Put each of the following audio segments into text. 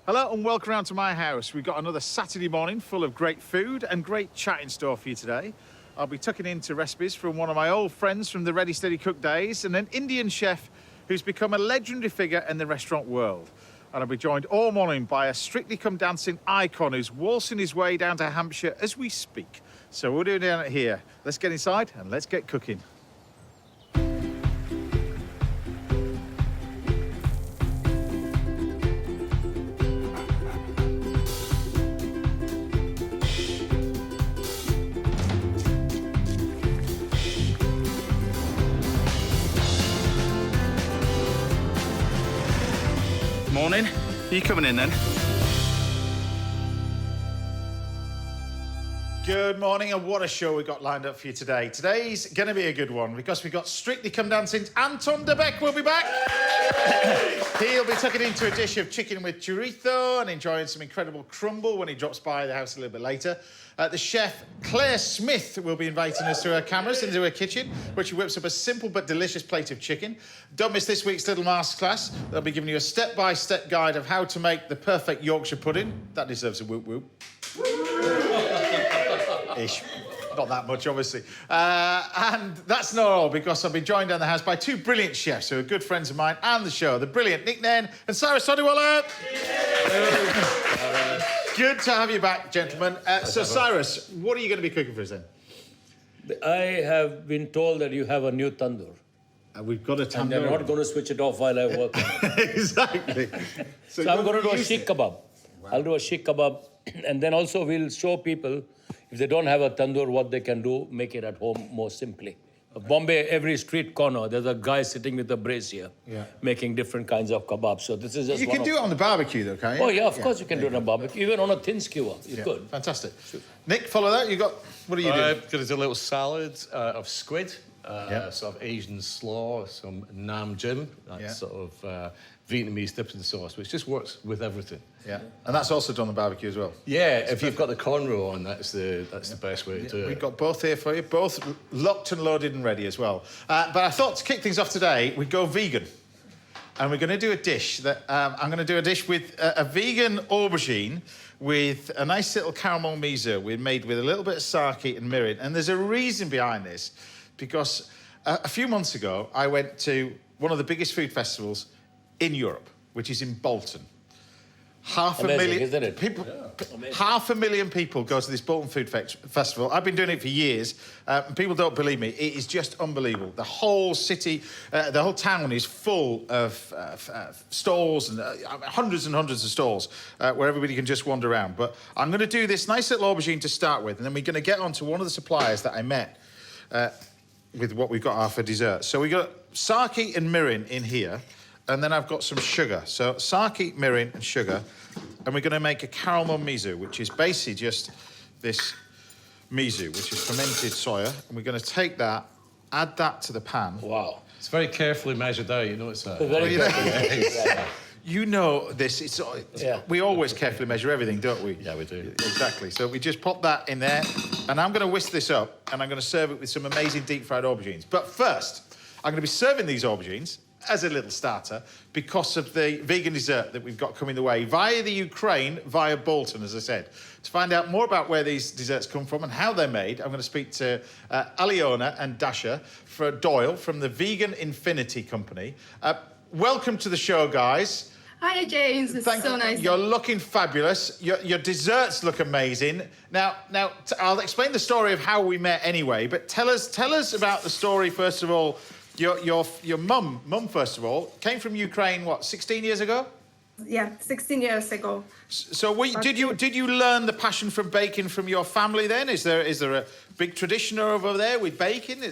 Hello and welcome round to my house. We've got another Saturday morning full of great food and great chat in store for you today. I'll be tucking into recipes from one of my old friends from the Ready Steady Cook days and an Indian chef who's become a legendary figure in the restaurant world. And I'll be joined all morning by a Strictly Come Dancing icon who's waltzing his way down to Hampshire as we speak. So we're doing it here. Let's get inside and let's get cooking. Morning. Are you coming in then? Good morning, and what a show we've got lined up for you today. Today's going to be a good one because we've got Strictly Come Dancing's Anton Beke will be back. He'll be tucking into a dish of chicken with chorizo and enjoying some incredible crumble when he drops by the house a little bit later. The chef, Claire Smith, will be inviting us through her cameras into her kitchen, where she whips up a simple but delicious plate of chicken. Don't miss this week's little masterclass. They'll be giving you a step-by-step guide of how to make the perfect Yorkshire pudding. That deserves a whoop-whoop. Ish. Not that much, obviously. And that's not all, because I'll be joined down the house by two brilliant chefs who are good friends of mine and the show, the brilliant Nairn and Cyrus Todiwala. Good to have you back, gentlemen. So, Cyrus, what are you going to be cooking for us then? I have been told that you have a new tandoor. We've got a tandoor. And they're not going to switch it off while I work on it. Exactly. So I'm going to do a sheikh kebab. Wow. I'll do a sheikh kebab. And then also we'll show people, if they don't have a tandoor, what they can do, make it at home more simply. Bombay, every street corner, there's a guy sitting with a brazier making different kinds of kebabs. So this is just You can do it on the barbecue, though, can't you? Oh, yeah, of course you can do it on a barbecue. Even on a thin skewer, you could. Fantastic. Nick, follow that. What are you doing? I'm going to do a little salad of squid, sort of Asian slaw, some nam jim, that's sort of Vietnamese dipping sauce, which just works with everything. Yeah, and that's also done on the barbecue as well. Yeah, if you've got the cornrow on, that's the best way to do it. We've got both here for you, both locked and loaded and ready as well. But I thought to kick things off today, we'd go vegan. And we're going to do a dish that I'm going to do a dish with a vegan aubergine with a nice little caramel miso we've made with a little bit of sake and mirin. And there's a reason behind this, because a few months ago, I went to one of the biggest food festivals in Europe, which is in Bolton. Isn't it? People, 500,000 people go to this Bolton Food Festival. I've been doing it for years, and people don't believe me. It is just unbelievable. The whole city, the whole town is full of stalls and hundreds and hundreds of stalls where everybody can just wander around. But I'm going to do this nice little aubergine to start with, and then we're going to get on to one of the suppliers that I met with what we've got for dessert. So we've got sake and mirin in here. And then I've got some sugar. So sake, mirin, and sugar. And we're going to make a caramel miso, which is basically just this miso, which is fermented soya. And we're going to take that, add that to the pan. Wow. It's very carefully measured out, you know it's that. Very carefully. You know this. We always carefully measure everything, don't we? Yeah, we do. Exactly. So we just pop that in there. And I'm going to whisk this up, and I'm going to serve it with some amazing deep-fried aubergines. But first, I'm going to be serving these aubergines as a little starter because of the vegan dessert that we've got coming the way via the Ukraine, via Bolton, as I said. To find out more about where these desserts come from and how they're made, I'm going to speak to Aliona and Dasha Doyle from the Vegan Infinity Company. Welcome to the show, guys. Hi, James. It's so nice. You're looking fabulous. Your desserts look amazing. Now, I'll explain the story of how we met anyway, but tell us about the story, first of all. Your mum, first of all, came from Ukraine, what, 16 years ago? Yeah, 16 years ago. So did you learn the passion for baking from your family then? Is there a big tradition over there with baking?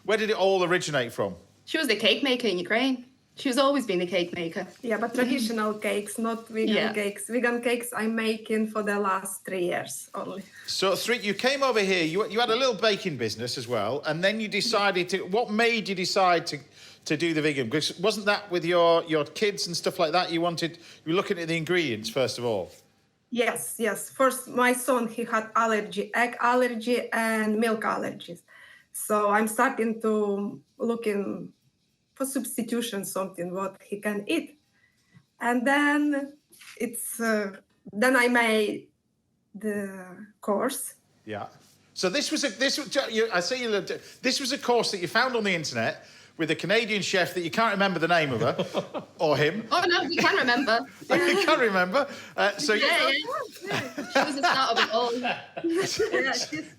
Where did it all originate from? She was the cake maker in Ukraine. She's always been the cake maker. Yeah, but traditional cakes, not vegan cakes. Vegan cakes I'm making for the last 3 years only. So, you came over here, you had a little baking business as well, and then you decided to... What made you decide to do the vegan? Because wasn't that with your kids and stuff like that? You were looking at the ingredients, first of all. Yes. First, my son, he had egg allergy and milk allergies. So I'm starting to looking for substitution, something what he can eat. And then it's then I made the course. Yeah. So this was this was a course that you found on the internet with a Canadian chef that you can't remember the name of her or him. Oh no, we can remember. You can't remember. So Yeah. She was the start of it all.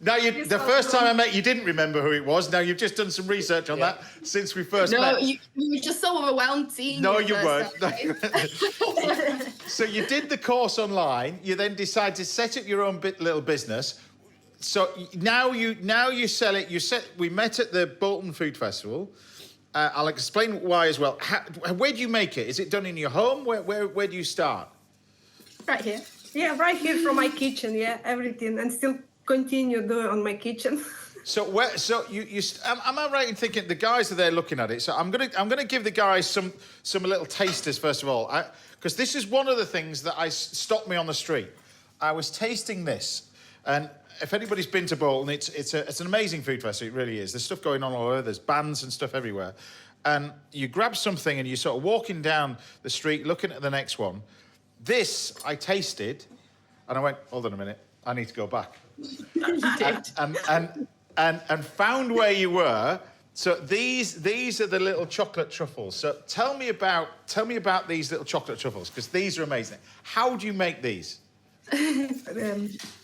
now the first time I met you didn't remember who it was. Now you've just done some research on that since we first met. No, you were just so overwhelmed seeing. No, you you weren't. So you did the course online. You then decided to set up your own little business. So now you sell it. We met at the Bolton Food Festival. I'll explain why as well. Where do you make it? Is it done in your home? Where do you start? Right here. Yeah, right here from my kitchen. Yeah, everything, and still continue doing on my kitchen. So am I right in thinking the guys are there looking at it? So I'm gonna give the guys some little tasters first of all, because this is one of the things that stopped me on the street. I was tasting this, and if anybody's been to Bolton, it's an amazing food festival. It really is. There's stuff going on all over. There's bands and stuff everywhere. And you grab something and you're sort of walking down the street looking at the next one. This I tasted, and I went, hold on a minute, I need to go back. and found where you were. So these are the little chocolate truffles. So tell me about these little chocolate truffles, because these are amazing. How do you make these?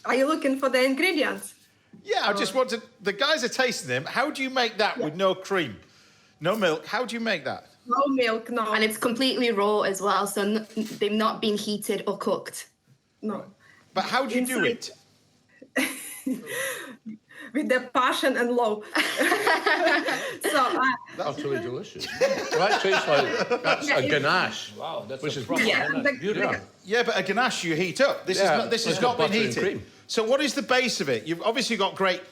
Are you looking for the ingredients? Yeah, I just wanted. The guys are tasting them. How do you make that with no cream, no milk? How do you make that? No milk, no. And it's completely raw as well, so they've not been heated or cooked. No. But how do you do it? With the passion and love. That's absolutely delicious. That tastes like that's a ganache. Wow, that's which is proper proper. beautiful. Yeah, but a ganache you heat up. This has not been heated. So what is the base of it? You've obviously got great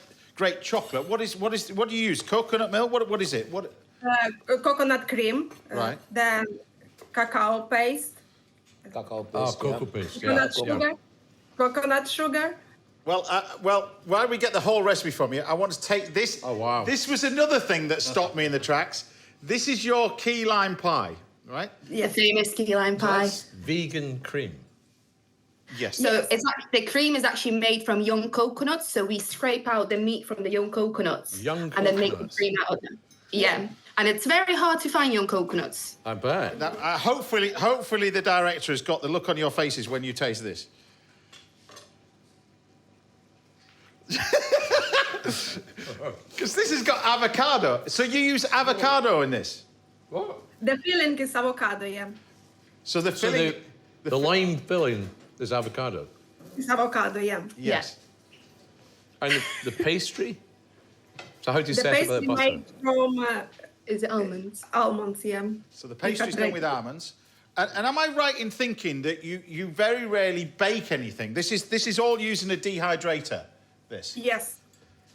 chocolate. What do you use? Coconut milk? What is it? What? Coconut cream. Right. Then cacao paste. Cacao paste. Cocoa paste. Coconut sugar. Coconut sugar. Well, while we get the whole recipe from you, I want to take this. Oh, wow. This was another thing that stopped me in the tracks. This is your key lime pie, right? The famous key lime pie. That's vegan cream. Yes. So the cream is actually made from young coconuts. So we scrape out the meat from the young coconuts and then make the cream out of them. Yeah. And it's very hard to find young coconuts. I bet. Now, hopefully the director has got the look on your faces when you taste this. Because this has got avocado. So you use avocado in this? What? The filling is avocado, yeah. So the filling... the lime filling is avocado. It's avocado, yeah. Yes. And the pastry? So how do you The set up paste the is pasta? made from Is it almonds? almonds, yeah. So the pastry's done with almonds. And am I right in thinking that you very rarely bake anything? This is all using a dehydrator, this? Yes.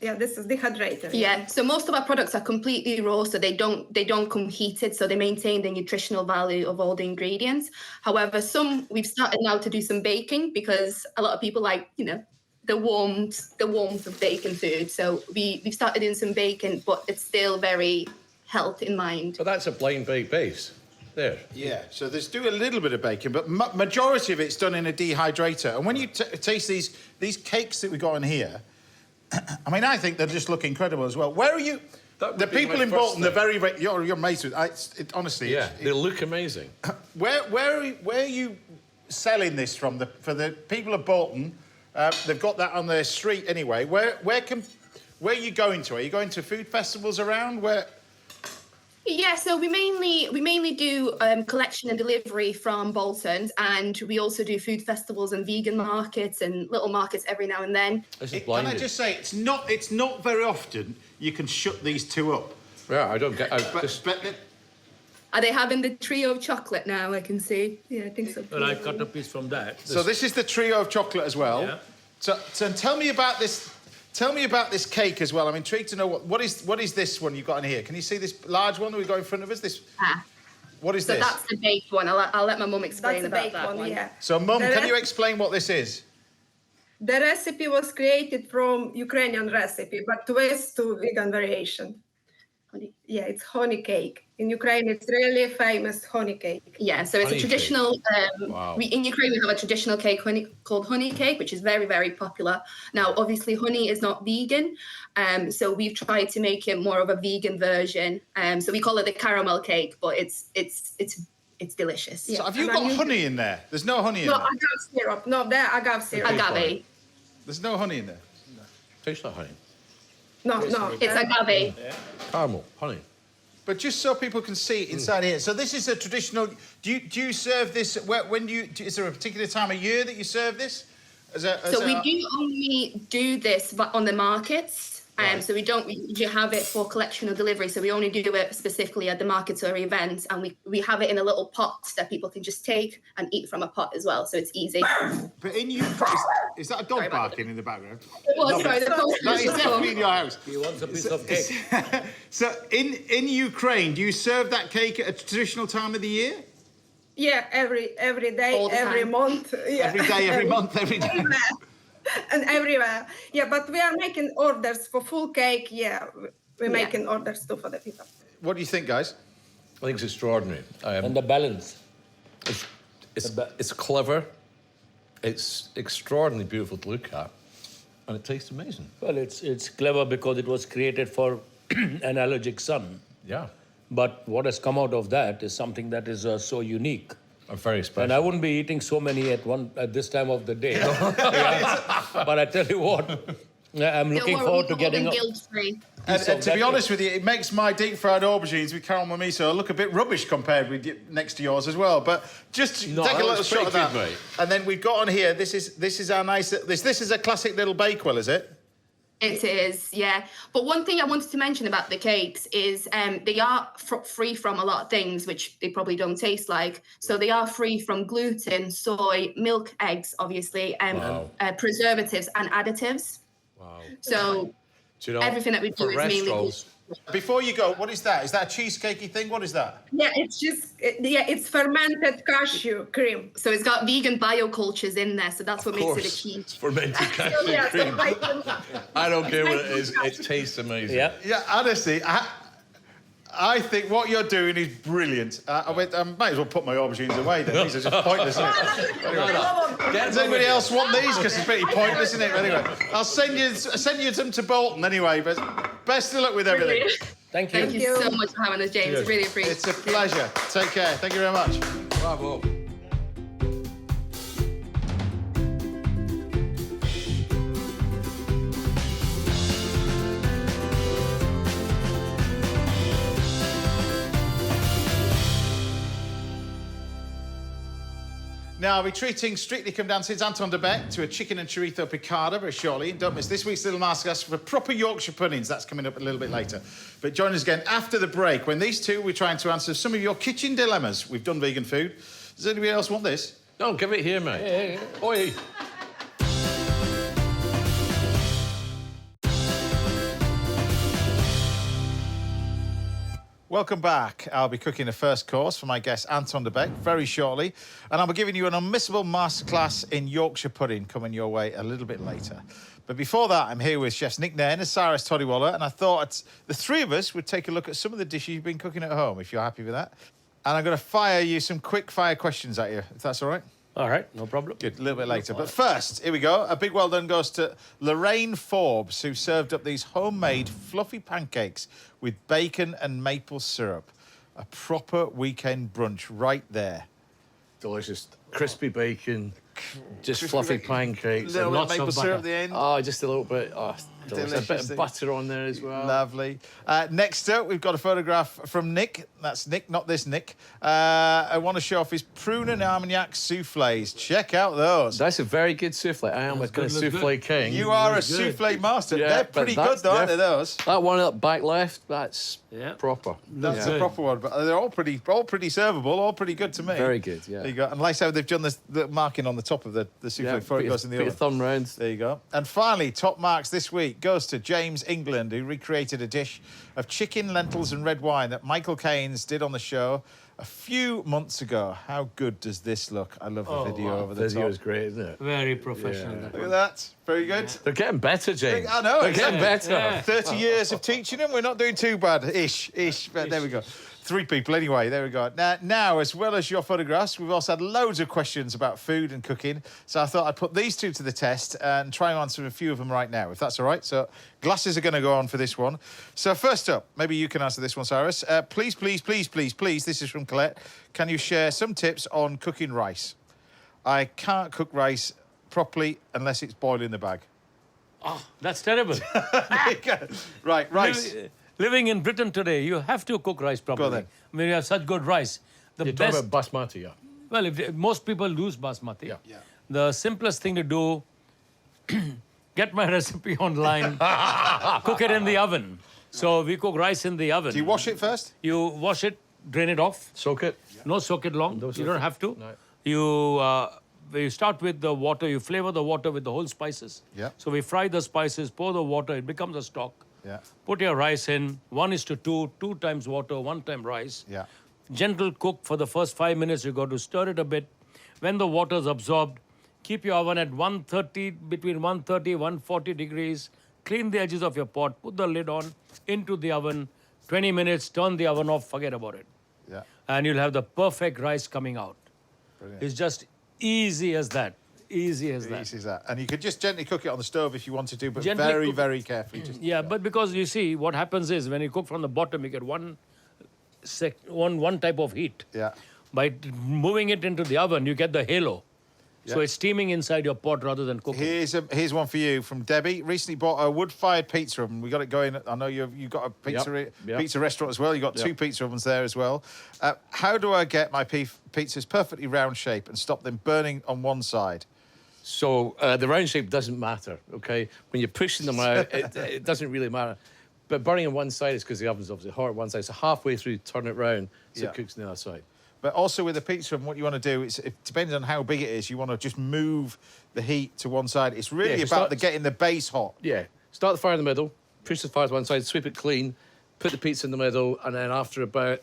Yeah, this is dehydrator. Yeah. So most of our products are completely raw, so they don't come heated, so they maintain the nutritional value of all the ingredients. However, we've started now to do some baking because a lot of people like, the warmth of baking food. So we've started doing some baking, but it's still very health in mind. So that's a blind bake base. There. Yeah, so there's do a little bit of baking, but majority of it's done in a dehydrator. And when you taste these cakes that we got in here, I mean, I think they just look incredible as well. Where are you? The people in Bolton, they're very... You're amazed with it. Honestly, yeah, they look amazing. Where are you selling this from? For the people of Bolton, they've got that on their street anyway. Where are you going to? Are you going to food festivals around? Where? Yeah, so we mainly do collection and delivery from Bolton, and we also do food festivals and vegan markets and little markets every now and then. Can I just say, it's not very often you can shut these two up. Yeah, I don't get... Are they having the trio of chocolate now, I can see? Yeah, I think so. Well, I cut a piece from that. So this is the trio of chocolate as well. Yeah. So tell me about this... Tell me about this cake as well. I'm intrigued to know what is this one you've got in here? Can you see this large one that we've got in front of us? What is this? So that's the baked one. I'll let my mum explain about that one. Yeah. So, Mum, can you explain what this is? The recipe was created from Ukrainian recipe, but twist to vegan variation. Honey. Yeah, it's honey cake. In Ukraine, it's really famous honey cake. Yeah, so it's Honey a traditional. Wow. In Ukraine, we have a traditional cake called honey cake, which is very, very popular. Now, obviously, honey is not vegan, so we've tried to make it more of a vegan version. So we call it the caramel cake, but it's delicious. So have you got honey in there? There's no honey in No, there. agave syrup. No, there agave syrup. Agave. There's no honey in there. Tastes like honey. No. It's agave. Caramel, honey. But just so people can see inside here. So this is a traditional. Do you serve this? When is there a particular time of year that you serve this? So we do only do this on the markets. So we don't usually have it for collection or delivery. So we only do it specifically at the markets or events, and we have it in a little pot that people can just take and eat from a pot as well. So it's easy. But in you, is that a dog barking in the background? That is definitely in your house. He wants a piece of cake. So in Ukraine, do you serve that cake at a traditional time of the year? Yeah, every day, All the every time. month. Yeah. Every day, every month, every day. And everywhere. Yeah, but we are making orders for full cake. Yeah, we're making orders too for the people. What do you think, guys? I think it's extraordinary. And the balance. It's clever. It's extraordinarily beautiful to look at, and it tastes amazing. Well, it's clever because it was created for an allergic son. Yeah, But what has come out of that is something that is so unique. very special. And I wouldn't be eating so many at this time of the day. Yeah. But I tell you what, I'm looking forward to getting. Guilt-free. And to be honest with you, it makes my deep fried aubergines with caramel miso look a bit rubbish compared with next to yours as well. But just take a little shot of that, good, mate. and then we've got on here. This is our nice. This is a classic little Bakewell, is it? It is, yeah. But one thing I wanted to mention about the cakes is they are free from a lot of things, which they probably don't taste like. So they are free from gluten, soy, milk, eggs, obviously, preservatives and additives. Wow. So Do you know, everything that we do for is mainly restaurants, Before you go, what is that? Is that a cheesecakey thing? What is that? Yeah, it's fermented cashew cream. So it's got vegan biocultures in there, so that's what of makes it a course, key. it's fermented cashew Yeah, so cream. I don't care what it is. It tastes amazing. Yeah. Yeah, honestly, I think what you're doing is brilliant. I might as well put my aubergines away then. These are just pointless, isn't it? Does anybody else want these? Because it's pretty pointless, isn't it? But anyway, I'll send you them to Bolton anyway. But best of luck with everything. Thank you. Thank you so much for having us, James. Really appreciate it. It's a pleasure. Take care. Thank you very much. Bravo. Now, we're treating Strictly Come Dancing's Anton de Beke to a chicken and chorizo picada very shortly. And don't miss this week's little masterclass for proper Yorkshire puddings. That's coming up a little bit later. But join us again after the break when these two, we're trying to answer some of your kitchen dilemmas. We've done vegan food. Does anybody else want this? No, give it here, mate. Oi. Welcome back. I'll be cooking the first course for my guest Anton de Beke very shortly, and I'll be giving you an unmissable masterclass in Yorkshire pudding coming your way a little bit later. But before that, I'm here with chefs Nick Nairn and Cyrus Todiwala, and I thought the three of us would take a look at some of the dishes you've been cooking at home, if you're happy with that. And I'm going to fire you some quick-fire questions at you, if that's all right. All right, no problem. Good, a little bit later. But first, here we go. A big well done goes to Lorraine Forbes, who served up these homemade fluffy pancakes with bacon and maple syrup. A proper weekend brunch right there. Delicious. Crispy bacon, just Crispy fluffy bacon. pancakes. Little and bit lots maple of syrup butter. at the end. Oh, just a little bit. Oh, delicious. A bit Delicious. of butter on there as well. Lovely. Next up, we've got a photograph from Nick. That's Nick, not this Nick. I want to show off his prune and armagnac soufflés. Check out those. That's a very good souffle. I am a kind of souffle king. You are a soufflé master. Yeah, They're but pretty good, that's though, aren't they, those? That one up back left, that's proper. That's a proper one, but they're all pretty servable, all pretty good to me. Very good, yeah. There you go. And like how they've done the marking on the top of the souffle before it goes in the put oven. your thumb round. There you go. And finally, top marks this week goes to James England, who recreated a dish of chicken, lentils and red wine that Michael Caines did on the show. a few months ago. How good does this look? I love the video over the The video top. is great, isn't it? Very professional. Yeah. that Look one. at that. Very good. They're getting better, James. I know, They're exactly. getting better. 30 years of teaching them, we're not doing too bad. Ish. But there we go. 3 people anyway, there we go. Now, as well as your photographs, we've also had loads of questions about food and cooking. So I thought I'd put these 2 to the test and try and answer a few of them right now, if that's all right. So glasses are going to go on for this one. So first up, maybe you can answer this one, Cyrus. Please, this is from Colette. Can you share some tips on cooking rice? I can't cook rice properly unless it's boiled in the bag. Oh, that's terrible. Right, rice. Living in Britain today, you have to cook rice properly. then. I mean, you have such good rice. The You're best. talking about basmati, yeah. Well, most people use basmati. Yeah. The simplest thing to do, get my recipe online, cook it in the oven. So we cook rice in the oven. Do you wash it first? You wash it, drain it off. Soak it. No soak it long. No You soak don't it. have to. No. You start with the water. You flavor the water with the whole spices. Yeah. So we fry the spices, pour the water. It becomes a stock. Yeah. Put your rice in. 1:2. 2 times water, 1 time rice. Yeah. Gentle cook for the first 5 minutes. You got to stir it a bit. When the water is absorbed, keep your oven at 130, between 130, 140 degrees. Clean the edges of your pot. Put the lid on, into the oven. 20 minutes, turn the oven off, forget about it. Yeah. And you'll have the perfect rice coming out. Brilliant. It's just easy as that. Easy as that. Easy as that. And you could just gently cook it on the stove if you wanted to, but Gently very, cook it. very carefully. Just, Yeah, but because you see, what happens is when you cook from the bottom, you get one type of heat. Yeah. By moving it into the oven, you get the halo. So Yeah. it's steaming inside your pot rather than cooking. Here's one for you from Debbie. Recently bought a wood-fired pizza oven. We got it going. I know you've got a pizza restaurant as well. You've got 2 pizza ovens there as well. How do I get my pizzas perfectly round shape and stop them burning on one side? So the round shape doesn't matter, okay? When you're pushing them out, it doesn't really matter. But burning on one side is because the oven's obviously hot on one side. So halfway through, turn it round so Yeah. it cooks on the other side. But also with a pizza oven, what you want to do is, it depends on how big it is, you want to just move the heat to one side. It's really Yeah, about getting the base hot. Yeah. Start the fire in the middle, push the fire to one side, sweep it clean, put the pizza in the middle, and then after about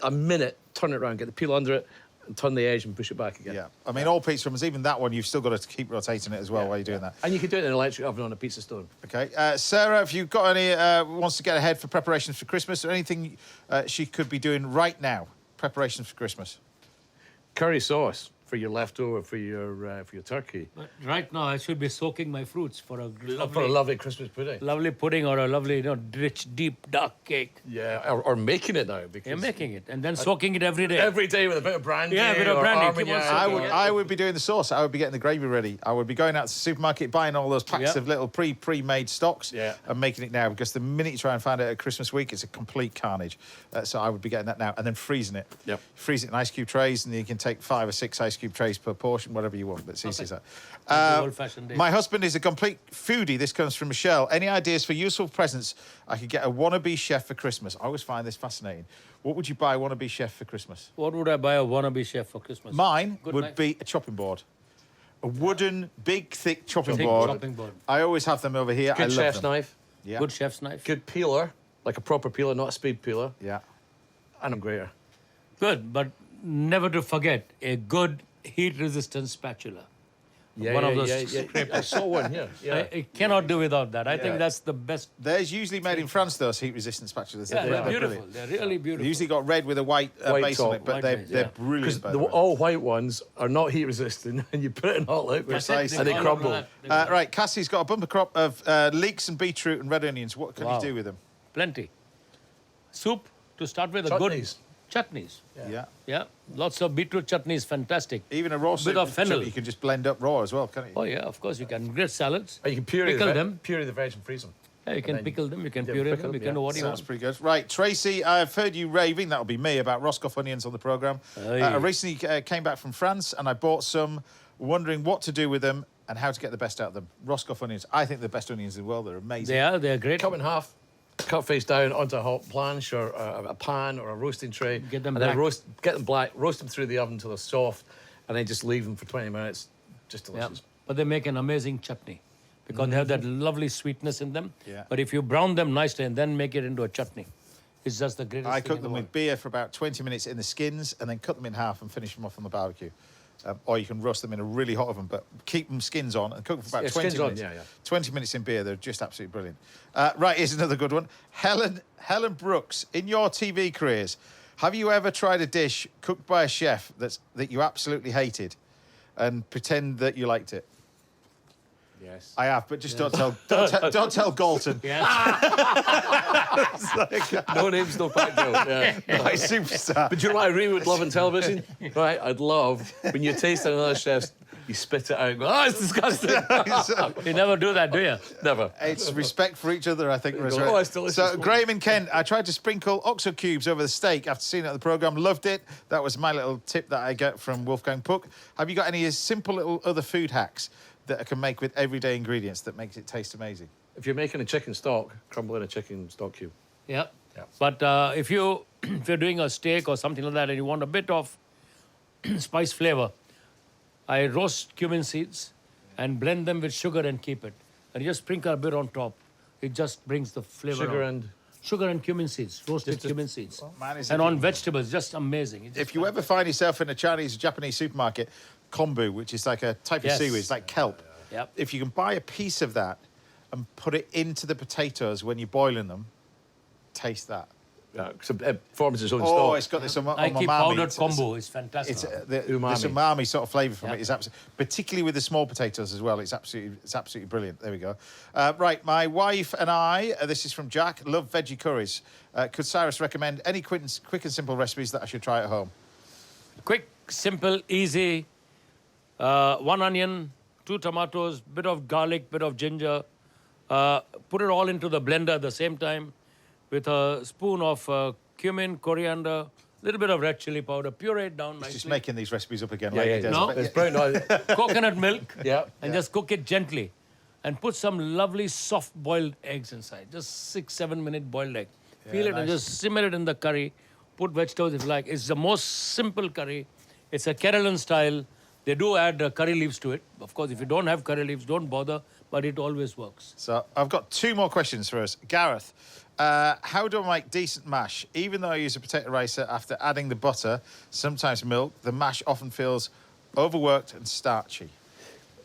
a minute, turn it around, get the peel under it, and turn the edge and push it back again. Yeah. I mean, all pizza ovens, even that one, you've still got to keep rotating it as well while you're doing that. And you can do it in an electric oven on a pizza stone. Okay. Sarah, have you got any, wants to get ahead for preparations for Christmas or anything she could be doing right now? Preparations for Christmas. Curry sauce for your leftover, for your turkey. But right now, I should be soaking my fruits for a For a lovely Christmas pudding. lovely pudding or a lovely, rich, deep, dark cake. Yeah, or making it now. Because You're making it and then soaking it every day. every day with a bit of brandy. Yeah, a bit of or brandy, keep on Armagnac. soaking I would be doing the sauce. I would be getting the gravy ready. I would be going out to the supermarket, buying all those packs Yep. of little pre-made stocks Yeah. and making it now, because the minute you try and find it at Christmas week, it's a complete carnage. So I would be getting that now and then freezing it. Yep. Freeze it in ice cube trays, and you can take 5 or 6 ice cube trays per portion, whatever you want. But it's easy as that. the old-fashioned days. My husband is a complete foodie. This comes from Michelle. Any ideas for useful presents I could get a wannabe chef for Christmas? I always find this fascinating. What would you buy a wannabe chef for Christmas? What would I buy a wannabe chef for Christmas? Mine Good would knife. be a chopping board. A wooden, big, thick chopping Thick board. chopping board. I always have them over here. I Good love chef's them. knife. Yeah. Good chef's knife. Good peeler, like a proper peeler, not a speed peeler. Yeah. And a grater. Good, but never to forget a good heat-resistant spatula. Yeah, One yeah, of those yeah. I saw one here. Yeah. I cannot do without that. I Yeah. think that's the best. They're usually made in France, those heat-resistant spatulas. Yeah, they're beautiful. brilliant. They're really They beautiful. usually got red with a white, White base on top. it, but White they're, base, they're yeah. brilliant. by The the way. all white ones are not heat resistant, and you put it in hot liquid Precisely. and they All crumble. over that. Right, Cassie's got a bumper crop of leeks and beetroot and red onions. What can Wow. you do with them? Plenty. Soup to start with. A Chutneys. good chutneys. Yeah. Yeah, lots of beetroot chutney is fantastic. Even a raw soup of fennel. you can just blend up raw as well, can't you? Oh yeah, of course you can. Great salads. Or you can puree Pickle the them. Puree the veg and freeze them. Yeah, you can then pickle them. You can yeah, puree pickle them. You them, can do yeah. what you Sounds want. pretty good. Right, Tracy, I've heard you raving, that'll be me, about Roscoff onions on the programme. Aye. I recently came back from France and I bought some, wondering what to do with them and how to get the best out of them. Roscoff onions, I think they're the best onions in the world. They're amazing. They're great. Cut them in half, cut face down onto a hot planche or a pan or a roasting tray. Get them and then black. get them black, roast them through the oven until they're soft, and then just leave them for 20 minutes. Just Yeah. delicious. But they make an amazing chutney because they have that lovely sweetness in them. Yeah. But if you brown them nicely and then make it into a chutney, It's just the greatest I thing cook in them the with world. beer for about 20 minutes in the skins and then cut them in half and finish them off on the barbecue. Or you can roast them in a really hot oven, but keep them skins on and cook them for about Yeah, 20 skins on, minutes. yeah. 20 minutes in beer, they're just absolutely brilliant. Right, here's another good one. Helen Brooks, in your TV careers, have you ever tried a dish cooked by a chef that you absolutely hated and pretend that you liked it? Yes. I have, but just don't tell Galton. No names, no back joke. Yeah. My superstar. But do you know what I really would love in television? Right, I'd love when you taste another chef's, you spit it out and go, oh, it's disgusting. You never do that, do you? Never. It's respect for each other, I think. Oh, it's delicious. So, Graham in Kent, I tried to sprinkle OXO cubes over the steak after seeing it at the programme. Loved it. That was my little tip that I get from Wolfgang Puck. Have you got any simple little other food hacks that I can make with everyday ingredients that makes it taste amazing? If you're making a chicken stock, crumble in a chicken stock cube. Yeah. But if you're doing a steak or something like that and you want a bit of spice flavor, I roast cumin seeds and blend them with sugar and keep it. And you just sprinkle a bit on top. It just brings the flavor out. Sugar and cumin seeds, roasted cumin seeds. Man, and on vegetables, just amazing. If you ever find yourself in a Chinese or Japanese supermarket, kombu, which is like a type of seaweed, it's like kelp. Yep. If you can buy a piece of that and put it into the potatoes when you're boiling them, taste that. Yeah, so it forms its own Oh, stock. it's got this umami. I keep powdered kombu. It's fantastic. It's the Umami. umami sort of flavour from Yeah. it is absolutely, particularly with the small potatoes as well. It's absolutely brilliant. There we go. Right, my wife and I. This is from Jack. Love veggie curries. Could Cyrus recommend any quick and simple recipes that I should try at home? Quick, simple, easy. 1 onion, 2 tomatoes, bit of garlic, bit of ginger. Put it all into the blender at the same time with a spoon of cumin, coriander, a little bit of red chili powder. Puree it down nicely. Just making these recipes up again. Yeah, like yeah, he does. No. But It's brown oil. Coconut milk. Yeah. And just cook it gently. And put some lovely soft boiled eggs inside. Just 6-7 minute boiled egg. Peel it and nice. just simmer it in the curry. Put vegetables if you like. It's the most simple curry. It's a Kerala style. They do add curry leaves to it. Of course, if you don't have curry leaves, don't bother. But it always works. So I've got 2 more questions for us. Gareth, how do I make decent mash? Even though I use a potato ricer, after adding the butter, sometimes milk, the mash often feels overworked and starchy.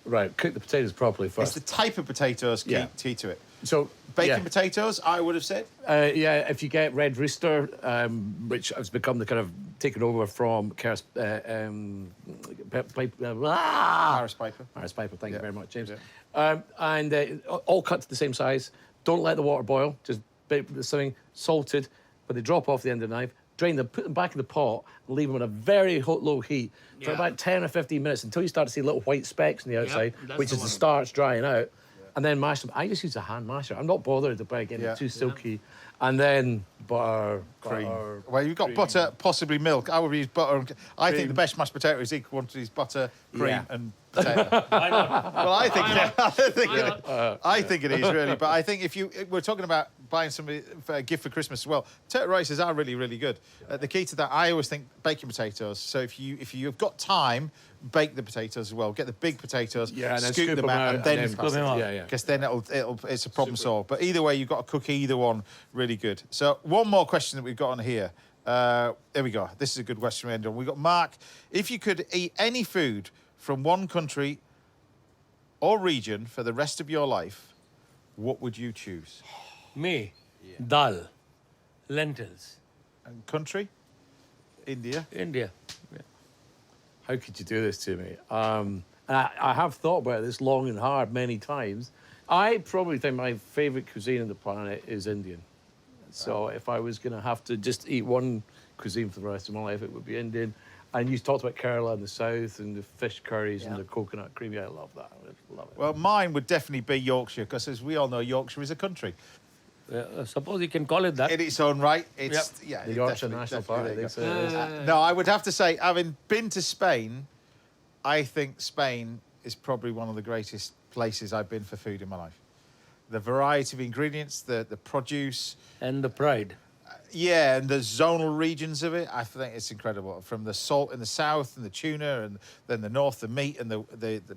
Right, cook the potatoes properly It's first. the type of potatoes key to it. So, Bacon yeah. potatoes, I would have said. Yeah, if you get Red Rooster, which has become the kind of taken over from Harris Piper. Harris Piper. Harris Piper, thank you Yeah. very much, James. Yeah. And all cut to the same size. Don't let the water boil. Just something salted, but they drop off the end of the knife. Drain them, put them back in the pot, and leave them on a very low heat for Yeah. about 10 or 15 minutes until you start to see little white specks on the outside, that's which the is the one. starch drying out. And then mash them. I just use a hand masher. I'm not bothered about getting Yeah. it too silky. And then butter, Cream. butter. Well, you've got cream. butter, possibly milk. I would use butter. I think the best mashed potato is equal quantities butter, cream, Yeah. and potato. Why not? Well, I think I think it is really. But I think if we're talking about buying somebody for a gift for Christmas as well, potato rices are really good. The key to that, I always think baking potatoes. So if you've got time, bake the potatoes as well. Get the big potatoes, Yeah, and then scoop them out, and then scoop them out. Yeah. because then it's a problem solved. But either way, you've got to cook either one really good. So one more question that we've got on here. There we go. This is a good question to end on. We've got Mark. If you could eat any food from one country or region for the rest of your life, what would you choose? Me, dal, lentils, And country? India. India. How could you do this to me? And I have thought about this long and hard many times. I probably think my favourite cuisine on the planet is Indian. So if I was going to have to just eat one cuisine for the rest of my life, it would be Indian. And you talked about Kerala in the south and the fish curries and the coconut cream. Yeah, I love that. I love it. Well, mine would definitely be Yorkshire, because as we all know, Yorkshire is a country. Suppose you can call it that. In its own right, it's The Yorkshire National Park, I think so. it is. No, I would have to say, having been to Spain, I think Spain is probably one of the greatest places I've been for food in my life. The variety of ingredients, the produce, And the pride. Yeah, and the zonal regions of it, I think it's incredible. From the salt in the south and the tuna, and then the north, the meat, and the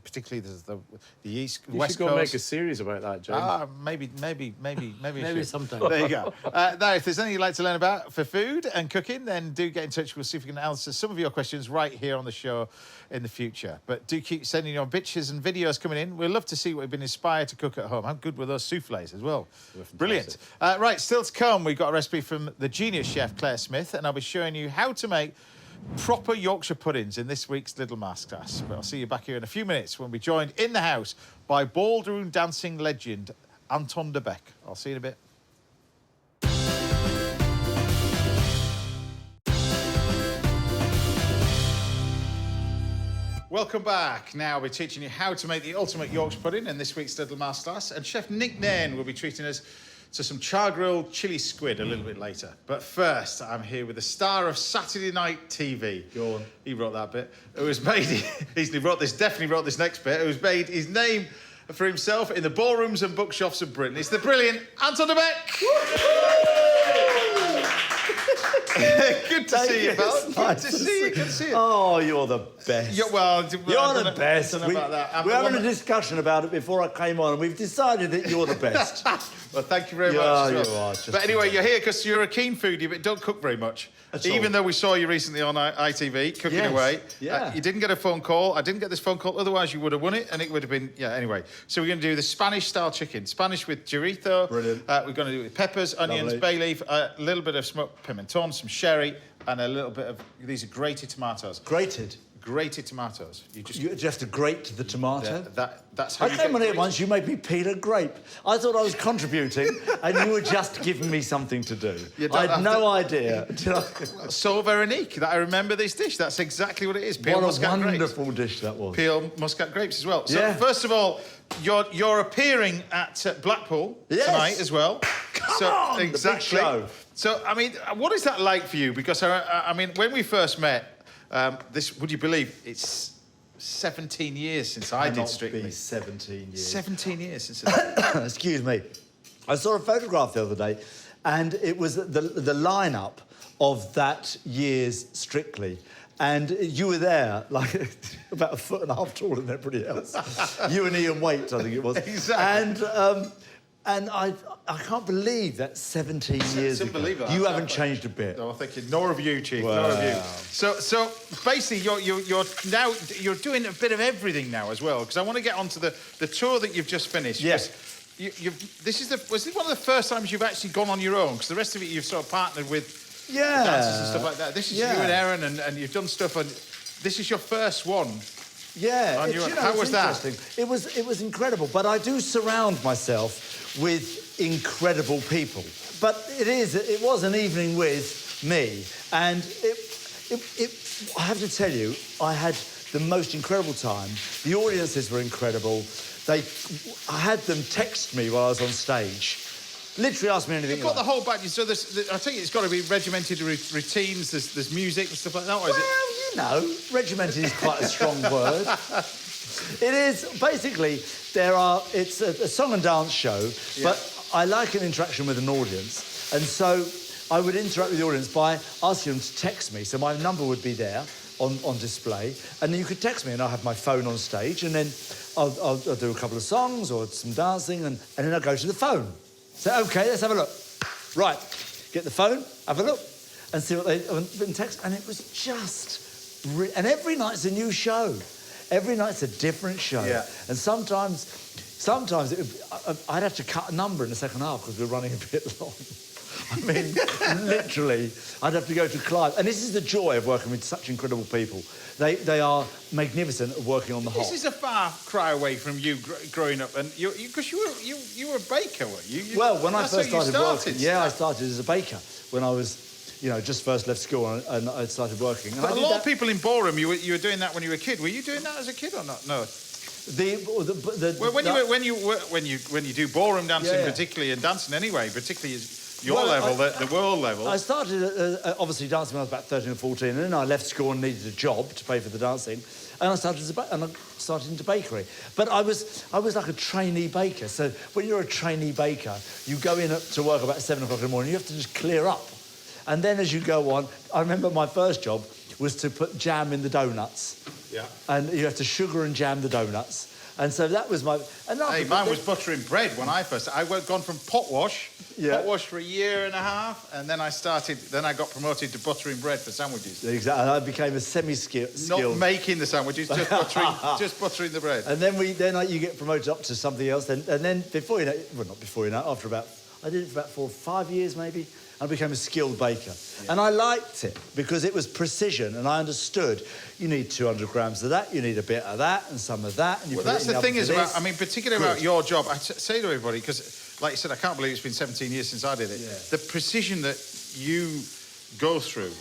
particularly the east, You west should go coast. make a series about that, James. Ah, maybe. Maybe sometime. There you go. Now, if there's anything you'd like to learn about for food and cooking, then do get in touch. We'll see if we can answer some of your questions right here on the show in the future. But do keep sending your pictures and videos coming in. We'd love to see what you've been inspired to cook at home. How good were those soufflés as well? Brilliant. Right, still to come, we've got a recipe from the genius chef, Claire Smith, and I'll be showing you how to make proper Yorkshire puddings in this week's Little Masterclass. But I'll see you back here in a few minutes when we're joined in the house by ballroom dancing legend, Anton de Beke. I'll see you in a bit. Welcome back. Now we're teaching you how to make the ultimate Yorkshire pudding in this week's Little Masterclass, and Chef Nick Nairn will be treating us to some char-grilled chili squid a little bit later. But first, I'm here with the star of Saturday Night TV. Go on. He wrote that bit. Who has made, definitely wrote this next bit, who's made his name for himself in the ballrooms and bookshops of Britain. It's the brilliant Anton de Beke. Good to see you, pal. Good to see you. Good to see you. Oh, you're the best. You're the best. Don't know about that. We're having a discussion about it before I came on, and we've decided that you're the best. Well, thank you very Yeah, much. you are just But anyway, you're here because you're a keen foodie, but don't cook very much. At Even all. though we saw you recently on ITV cooking Yes, away. yeah. You didn't get a phone call. I didn't get this phone call. Otherwise, you would have won it, and it would have been, yeah, anyway. So we're going to do the Spanish-style chicken. Spanish with chorizo. Brilliant. We're going to do it with peppers, onions, Lovely. bay leaf, a little bit of smoked pimenton, some sherry, and a little bit of, these are grated tomatoes. Grated. Grated tomatoes. You You just to grate the tomato. that's how I you came get on here grated. once, you made me peel a grape. I thought I was contributing, and you were just giving me something to do. You don't I had have no to- idea. So Veronique, that I remember this dish. That's exactly what it is. Peel What a muscat grapes. wonderful dish that was. Peel muscat grapes as well. So Yeah. first of all, you're appearing at Blackpool Yes. tonight as well. Come on, the big exactly. show. So I mean, what is that like for you? Because I mean, when we first met, would you believe it's 17 years since I did Cannot Strictly. be 17 years. 17 years since. Excuse me. I saw a photograph the other day, and it was the lineup of that year's Strictly. And you were there, like about 1.5 foot taller than everybody else. You and Ian Waite, I think it was. Exactly. And I can't believe that 17 years ago. unbelievable. You haven't changed a bit. No, thank you. Nor of you, Chief. Wow. Nor of you. So basically, you're doing a bit of everything now as well. Because I want to get onto the tour that you've just finished. Yes. Was this one of the first times you've actually gone on your own? Because the rest of it you've sort of partnered with Yeah. dancers and stuff like that. This is you Yeah. and Aaron, and you've done stuff. And this is your first one. Yeah, On your own. How it's was that? interesting. It was incredible, but I do surround myself with incredible people. But it was an evening with me, and I have to tell you, I had the most incredible time. The audiences were incredible. I had them text me while I was on stage. Literally ask me anything. You've got the whole back. So I think it's got to be regimented routines. There's music and stuff like that. Or is it? Well, you know, regimented is quite a strong word. It is basically it's a song and dance show, but I like an interaction with an audience, and so I would interact with the audience by asking them to text me. So my number would be there on display, and then you could text me, and I'll have my phone on stage, and then I'll do a couple of songs or some dancing, and then I'll go to the phone. So, okay, let's have a look. Right, get the phone, have a look, and see what they've been text. And it was just... and every night's a new show. Every night's a different show. Yeah. And sometimes I'd have to cut a number in the second half because we're running a bit long. I mean, literally, I'd have to go to Clive. And this is the joy of working with such incredible people. They are magnificent at working on the hop. This is a far cry away from you growing up, and because you were a baker, weren't you? Well, when I first that's how you started working, I started as a baker when I was, just first left school and I started working. And But I a did lot that- of people in ballroom, you were doing that when you were a kid. Were you doing that as a kid or not? No. Well, when you do ballroom dancing, Yeah. particularly, and dancing anyway, particularly your Well, level, the world level. I started obviously dancing when I was about 13 or 14, and then I left school and needed a job to pay for the dancing, and I started into bakery. But I was like a trainee baker. So when you're a trainee baker, you go in to work about 7 o'clock in the morning. You have to just clear up. And then as you go on, I remember my first job was to put jam in the donuts. Yeah. And you have to sugar and jam the donuts. And so that was my... Hey, mine was buttering bread when I first... I gone from pot wash for a year and a half, and then I got promoted to buttering bread for sandwiches. Exactly, I became a semi-skilled... Not making the sandwiches, just buttering the bread. And then you get promoted up to something else, and then before you know... Well, not before you know, after about... I did it for about 4 or 5 years, maybe. I became a skilled baker. Yeah. And I liked it because it was precision, and I understood you need 200 grams of that, you need a bit of that, and some of that, and you well, put that's it in the thing is this. about, I mean, particularly about your job, I say to everybody, because, like you said, I can't believe it's been 17 years since I did it. Yeah. The precision that you go through,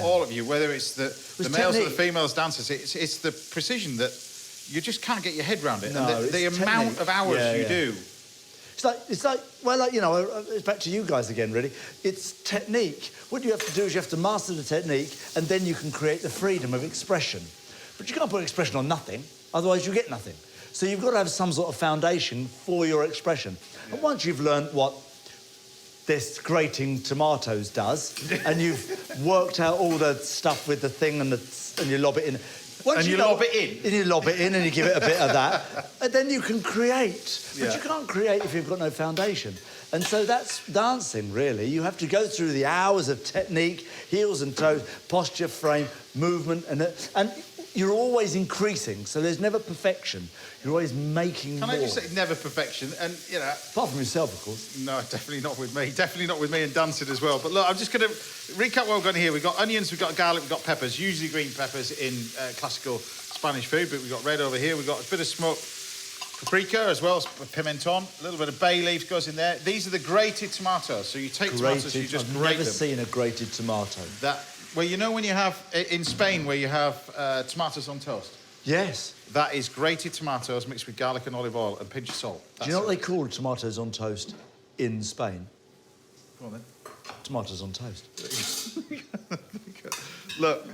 all of you, whether it's the males or the females dancers, it's the precision that you just can't get your head around it. No, and the amount of hours you do. It's like, well, you know, it's back to you guys again, really. It's technique. What you have to do is you have to master the technique, and then you can create the freedom of expression. But you can't put expression on nothing, otherwise you get nothing. So you've got to have some sort of foundation for your expression. Yeah. And once you've learned what this grating tomatoes does, and you've worked out all the stuff with the thing and you lob it in... And you lob it in. And you lob it in and you give it a bit of that. And then you can create. But you can't create if you've got no foundation. And so that's dancing, really. You have to go through the hours of technique, heels and toes, posture, frame, movement, and you're always increasing. So there's never perfection. You're always making more. Can I just say never perfection? And, you know... Apart from yourself, of course. No, definitely not with me. Definitely not with me and dancing as well. But look, I'm just going to recap what we've got here. We've got onions, we've got garlic, we've got peppers. Usually green peppers in classical Spanish food, but we've got red over here. We've got a bit of smoked paprika as well, pimenton. A little bit of bay leaves goes in there. These are the grated tomatoes. So you take tomatoes, you just grate them. I've never seen a grated tomato. Well, you know when you have, in Spain, where you have tomatoes on toast? Yes. That is grated tomatoes mixed with garlic and olive oil and a pinch of salt. Do you know what they call tomatoes on toast in Spain? Go on then. Tomatoes on toast. Look.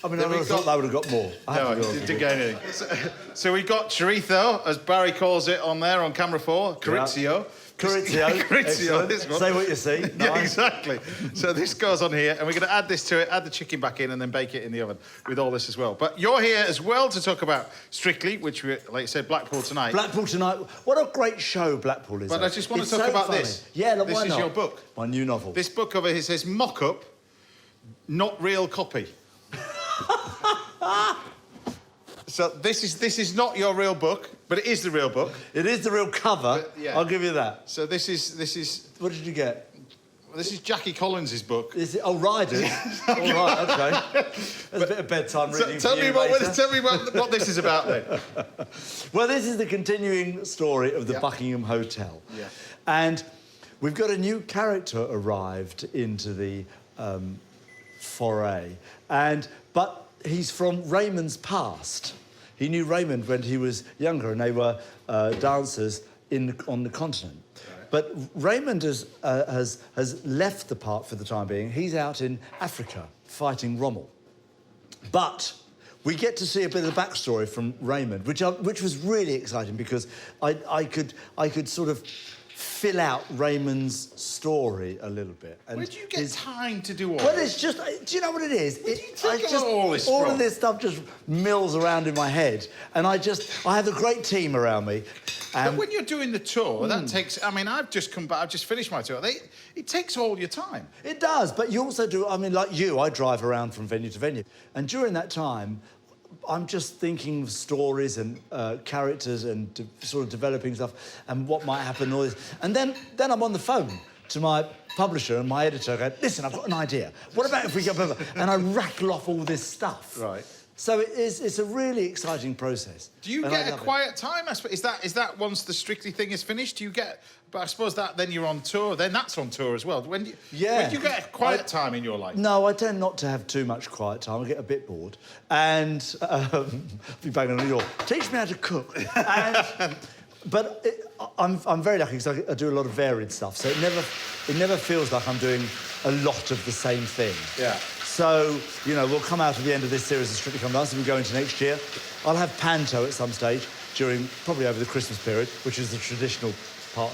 I mean, I thought they would have got more. No, it didn't get anything. So we've got chorizo, as Barry calls it on there on camera 4, chorizo. Chorizo, this one. Say what you see. Yeah, nice. Exactly. So this goes on here, and we're going to add this to it, add the chicken back in, and then bake it in the oven with all this as well. But you're here as well to talk about Strictly, which we, like you said, Blackpool Tonight. Blackpool Tonight. What a great show Blackpool is. But I just want to talk about this. Yeah, look, this why is not? your book. My new novel. This book over here says mock-up, not real copy. So this is not your real book, but it is the real book. It is the real cover. Yeah. I'll give you that. So this is. What did you get? This is Jackie Collins's book. Is it? Oh, Riders. All right, okay. There's a bit of bedtime reading. Tell me what this is about then. Well, this is the continuing story of the Buckingham Hotel. Yeah. And we've got a new character arrived into the foray, but he's from Raymond's past. He knew Raymond when he was younger, and they were dancers on the continent. Right. But Raymond has left the part for the time being. He's out in Africa fighting Rommel. But we get to see a bit of the backstory from Raymond, which was really exciting because I could sort of fill out Raymond's story a little bit. And where do you get time to do all Well, this? it's just... Do you know what it is? All of this stuff just mills around in my head. And I have a great team around me. But when you're doing the tour, that takes... I mean, I've just come back, I've just finished my tour. It takes all your time. It does, but you also do... I mean, like you, I drive around from venue to venue. And during that time, I'm just thinking of stories and characters and sort of developing stuff and what might happen and all this. And then I'm on the phone to my publisher and my editor going, listen, I've got an idea. What about if we go over? And I rattle off all this stuff. Right. So it's a really exciting process. Do you get a quiet time? Is that once the Strictly thing is finished? Do you get... But I suppose then you're on tour. Then that's on tour as well. When do you get a quiet time in your life? No, I tend not to have too much quiet time. I get a bit bored. And be banging on the door. Teach me how to cook. But I'm very lucky because I do a lot of varied stuff. So it never feels like I'm doing a lot of the same thing. Yeah. So, you know, we'll come out at the end of this series of Strictly Come Dancing. We'll go into next year. I'll have panto at some stage probably over the Christmas period, which is the traditional part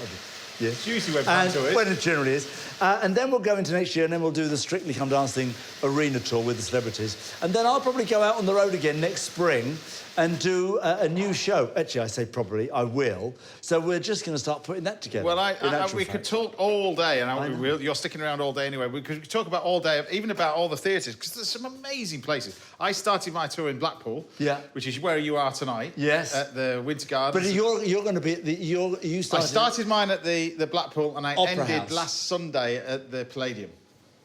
Yeah. It's usually when And Panto is. when it generally is. And then we'll go into next year and then we'll do the Strictly Come Dancing arena tour with the celebrities. And then I'll probably go out on the road again next spring and do a new show. Actually, I say probably, I will. So we're just going to start putting that together. Well, we could talk all day, and you're sticking around all day anyway. We could talk about all day, even about all the theatres, because there's some amazing places. I started my tour in Blackpool, which is where you are tonight. Yes. At the Winter Gardens. But you're going to be at you started... I started mine at the Blackpool, and I Opera ended House. last Sunday at the Palladium.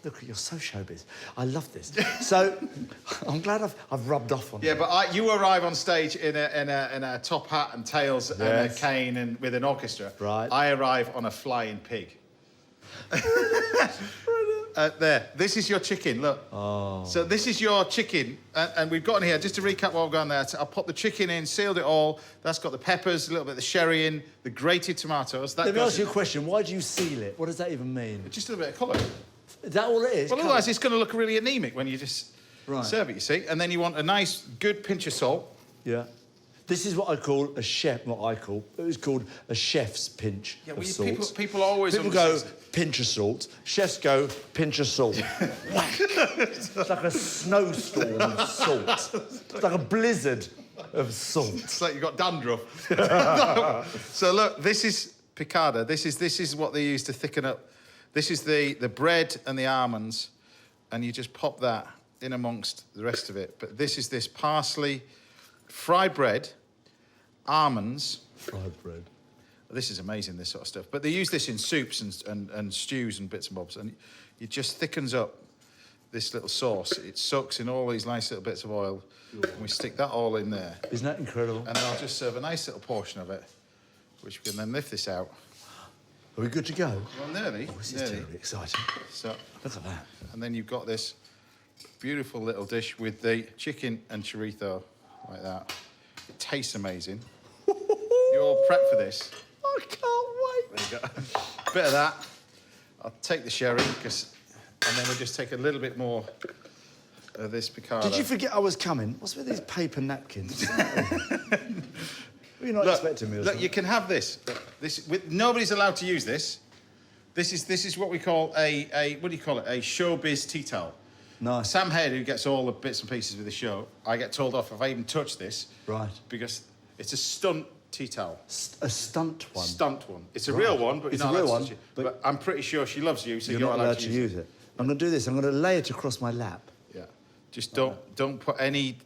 Look, you're so showbiz. I love this. So I'm glad I've rubbed off on Yeah, but you arrive on stage in a top hat and tails and a cane and with an orchestra. Right. I arrive on a flying pig. There. This is your chicken. Look. Oh. So this is your chicken, and we've got in here. Just to recap what I've got in there. I'll pop the chicken in, sealed it all. That's got the peppers, a little bit of the sherry in, the grated tomatoes. Let me ask you a question. Why do you seal it? What does that even mean? Just a little bit of colour. Is that all it is? Well, otherwise it's going to look really anemic when you just Right. serve it, you see. And then you want a nice, good pinch of salt. Yeah. This is what I call a chef, it was called a chef's pinch of salt. People always... People go, pinch of salt. Chefs go, pinch of salt. Whack. It's like a snowstorm of salt. It's like a blizzard of salt. It's like you've got dandruff. So look, this is piccata. This is what they use to thicken up. This is the bread and the almonds, and you just pop that in amongst the rest of it. But this is this parsley, fried bread, almonds. Fried bread. This is amazing, this sort of stuff. But they use this in soups and stews and bits and bobs, and it just thickens up this little sauce. It soaks in all these nice little bits of oil, and we stick that all in there. Isn't that incredible? And then I'll just serve a nice little portion of it, which we can then lift this out. Are we good to go? Well, nearly. Oh, this is terribly exciting. So, Look at that. and then you've got this beautiful little dish with the chicken and chorizo, like that. It tastes amazing. You're all prepped for this. I can't wait. There you go. Bit of that. I'll take the sherry, and then we'll just take a little bit more of this piccata. Did you forget I was coming? What's with these paper napkins? Were you not expecting me or Look, something? you can have this. Nobody's allowed to use this. This is what we call a what do you call it? A showbiz tea towel. Nice. Sam Head, who gets all the bits and pieces with the show, I get told off if I even touch this. Right. Because it's a stunt tea towel. A stunt one. Stunt one. It's a real one, but It's you're a not real allowed one, to touch it. but- But I'm pretty sure she loves you, so You're not allowed to use it. I'm going to do this. I'm going to lay it across my lap. Yeah. Just don't put any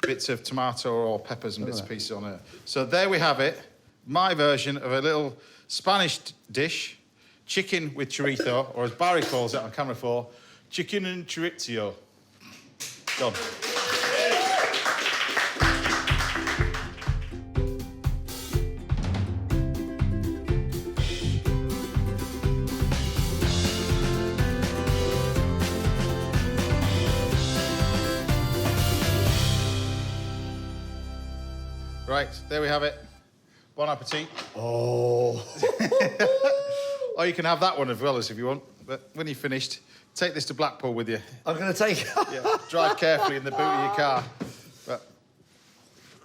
bits of tomato or peppers and bits and pieces on it. So there we have it. My version of a little Spanish dish, chicken with chorizo, or as Barry calls it on camera 4, chicken and chorizo. Done. Right, there we have it. Bon appetit. Oh. Or you can have that one as well as if you want. But when you're finished, take this to Blackpool with you. I'm going to take... Yeah, drive carefully in the boot of your car. But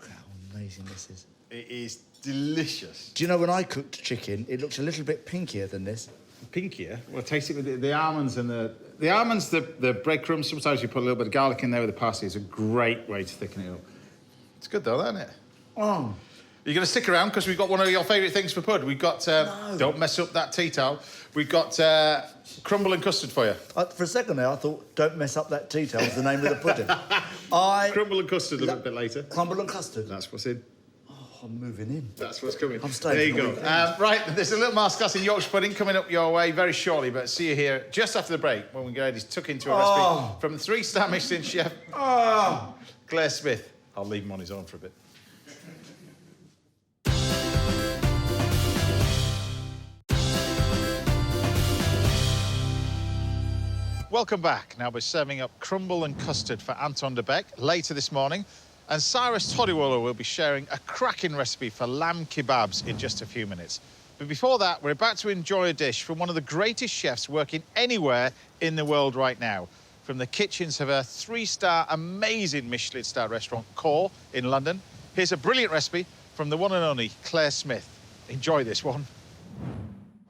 Look how amazing this is. it is delicious. Do you know when I cooked chicken, it looked a little bit pinkier than this? Pinkier. Well, taste it with the almonds and the almonds, the breadcrumbs. Sometimes you put a little bit of garlic in there with the parsley. It's a great way to thicken it up. It's good though, isn't it? Oh. You're going to stick around because we've got one of your favourite things for Pud. We've got, don't mess up that tea towel. We've got crumble and custard for you. For a second there, I thought, don't mess up that tea towel was the name of the pudding. Crumble and custard a little bit later. Crumble and custard. That's what's in. Oh, I'm moving in. That's what's coming. I'm staying There you for the go. weekend. Right, there's a little masterclass in Yorkshire pudding coming up your way very shortly, but see you here just after the break when we get ready to tuck into a recipe from the 3-star Michelin chef, Claire Smith. I'll leave him on his own for a bit. Welcome back. Now we're serving up crumble and custard for Anton de Beke later this morning. And Cyrus Todiwala will be sharing a cracking recipe for lamb kebabs in just a few minutes. But before that, we're about to enjoy a dish from one of the greatest chefs working anywhere in the world right now. From the kitchens of a 3-star amazing Michelin star restaurant, Core, in London. Here's a brilliant recipe from the one and only Claire Smith. Enjoy this one.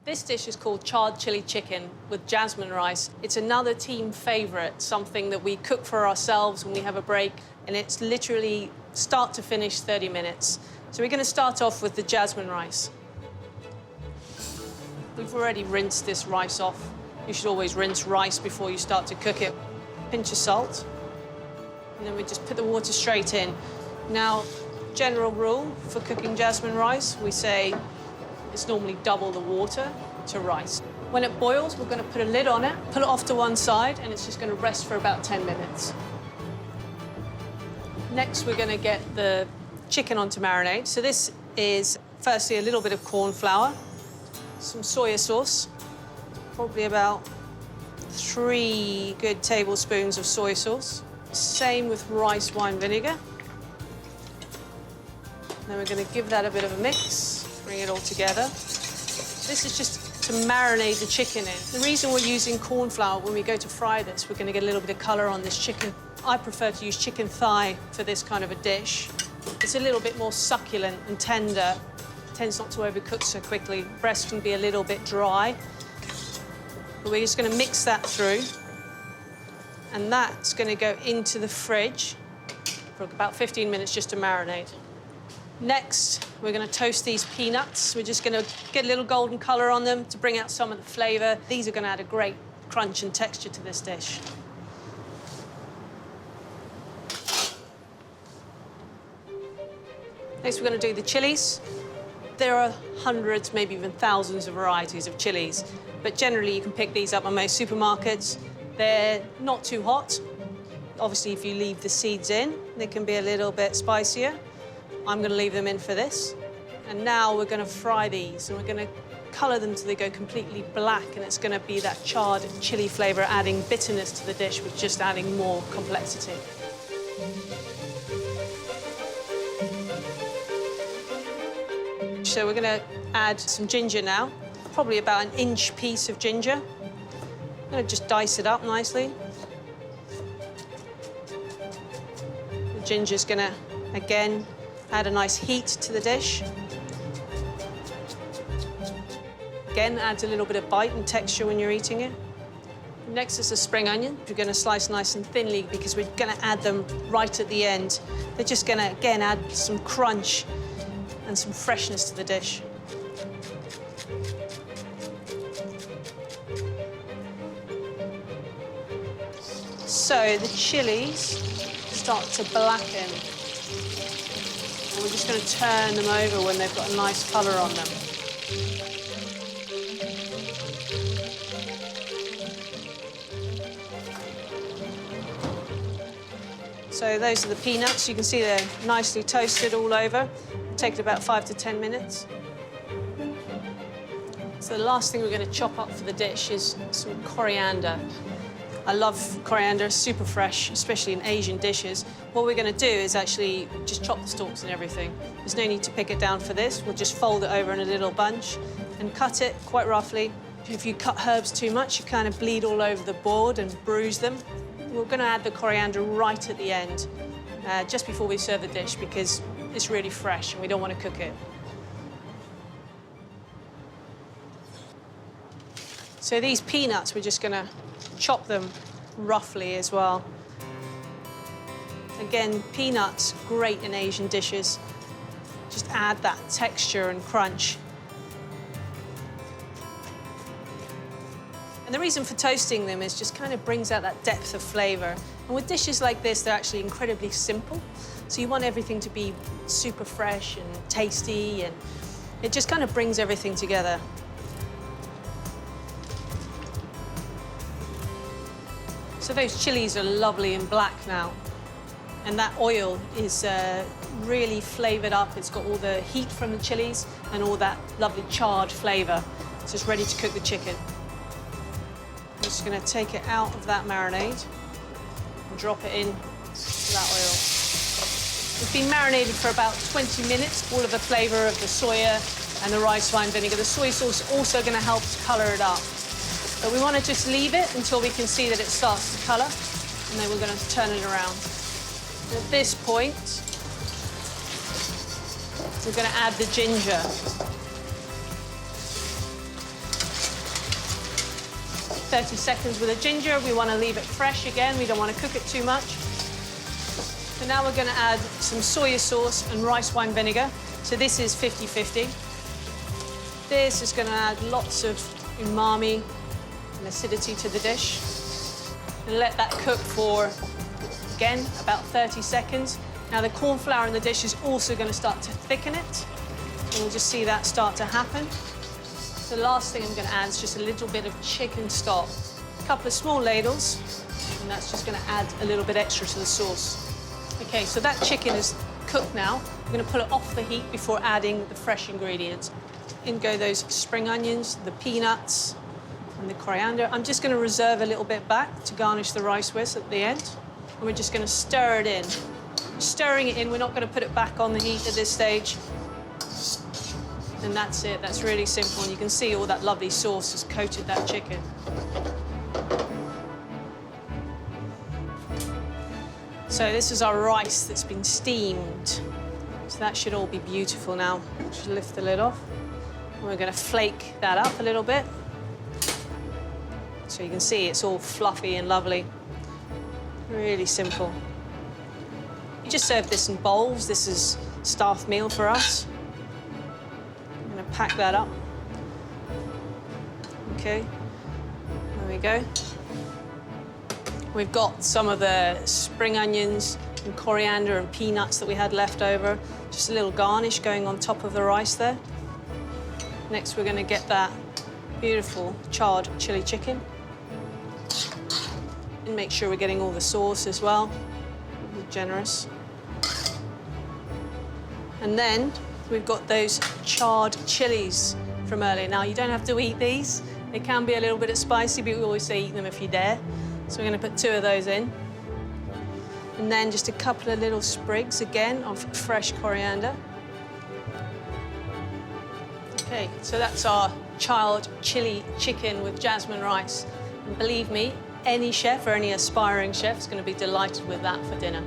This dish is called charred chili chicken with jasmine rice. It's another team favourite, something that we cook for ourselves when we have a break, and it's literally start to finish 30 minutes. So we're going to start off with the jasmine rice. We've already rinsed this rice off. You should always rinse rice before you start to cook it. Pinch of salt, and then we just put the water straight in. Now, general rule for cooking jasmine rice, we say it's normally double the water to rice. When it boils, we're going to put a lid on it, put it off to one side, and it's just going to rest for about 10 minutes. Next, we're going to get the chicken onto marinade. So this is, firstly, a little bit of corn flour, some soya sauce, probably about 3 good tablespoons of soy sauce. Same with rice wine vinegar. Then we're going to give that a bit of a mix, bring it all together. This is just to marinate the chicken in. The reason we're using corn flour when we go to fry this, we're going to get a little bit of colour on this chicken. I prefer to use chicken thigh for this kind of a dish. It's a little bit more succulent and tender. It tends not to overcook so quickly. Breast can be a little bit dry. But we're just going to mix that through. And that's going to go into the fridge for about 15 minutes just to marinate. Next, we're going to toast these peanuts. We're just going to get a little golden colour on them to bring out some of the flavour. These are going to add a great crunch and texture to this dish. Next, we're going to do the chilies. There are hundreds, maybe even thousands of varieties of chilies, but generally you can pick these up at most supermarkets. They're not too hot. Obviously, if you leave the seeds in, they can be a little bit spicier. I'm going to leave them in for this. And now we're going to fry these, and we're going to colour them till they go completely black, and it's going to be that charred chili flavour adding bitterness to the dish, with just adding more complexity. So we're going to add some ginger now, probably about an inch piece of ginger. I'm going to just dice it up nicely. The ginger's going to, again, add a nice heat to the dish. Again, adds a little bit of bite and texture when you're eating it. Next is the spring onion. We're going to slice nice and thinly because we're going to add them right at the end. They're just going to, again, add some crunch and some freshness to the dish. So the chilies start to blacken. And we're just going to turn them over when they've got a nice colour on them. So those are the peanuts. You can see they're nicely toasted all over. It'll take about 5 to 10 minutes. So the last thing we're going to chop up for the dish is some coriander. I love coriander, super fresh, especially in Asian dishes. What we're going to do is actually just chop the stalks and everything. There's no need to pick it down for this. We'll just fold it over in a little bunch and cut it quite roughly. If you cut herbs too much, you kind of bleed all over the board and bruise them. We're going to add the coriander right at the end, just before we serve the dish, because it's really fresh and we don't want to cook it. So these peanuts, we're just going to chop them roughly as well. Again, peanuts, great in Asian dishes. Just add that texture and crunch. And the reason for toasting them is just kind of brings out that depth of flavour. And with dishes like this, they're actually incredibly simple. So you want everything to be super fresh and tasty, and it just kind of brings everything together. So those chilies are lovely and black now. And that oil is really flavoured up. It's got all the heat from the chilies and all that lovely charred flavour. So it's ready to cook the chicken. I'm just going to take it out of that marinade and drop it in to that oil. It's been marinated for about 20 minutes, all of the flavour of the soya and the rice wine vinegar. The soy sauce is also going to help to colour it up. But we want to just leave it until we can see that it starts to colour, and then we're going to turn it around. And at this point, we're going to add the ginger. 30 seconds with the ginger. We want to leave it fresh again. We don't want to cook it too much. So now we're going to add some soya sauce and rice wine vinegar. So this is 50-50. This is going to add lots of umami and acidity to the dish. And let that cook for, again, about 30 seconds. Now the corn flour in the dish is also going to start to thicken it. And we'll just see that start to happen. The last thing I'm going to add is just a little bit of chicken stock. A couple of small ladles, and that's just going to add a little bit extra to the sauce. OK, so that chicken is cooked now. I'm going to pull it off the heat before adding the fresh ingredients. In go those spring onions, the peanuts, and the coriander. I'm just going to reserve a little bit back to garnish the rice with at the end. And we're just going to stir it in. Stirring it in, we're not going to put it back on the heat at this stage. And that's it. That's really simple. And you can see all that lovely sauce has coated that chicken. So this is our rice that's been steamed. So that should all be beautiful now. Just lift the lid off. And we're going to flake that up a little bit. So you can see it's all fluffy and lovely. Really simple. You just serve this in bowls. This is staff meal for us. I'm going to pack that up. OK. There we go. We've got some of the spring onions and coriander and peanuts that we had left over. Just a little garnish going on top of the rice there. Next, we're going to get that beautiful charred chili chicken. And make sure we're getting all the sauce as well. Generous. And then we've got those charred chilies from earlier. Now, you don't have to eat these. They can be a little bit spicy, but we always say eat them if you dare. So we're going to put 2 of those in. And then just a couple of little sprigs, again, of fresh coriander. OK, so that's our charred chili chicken with jasmine rice. And believe me, any chef or any aspiring chef is going to be delighted with that for dinner.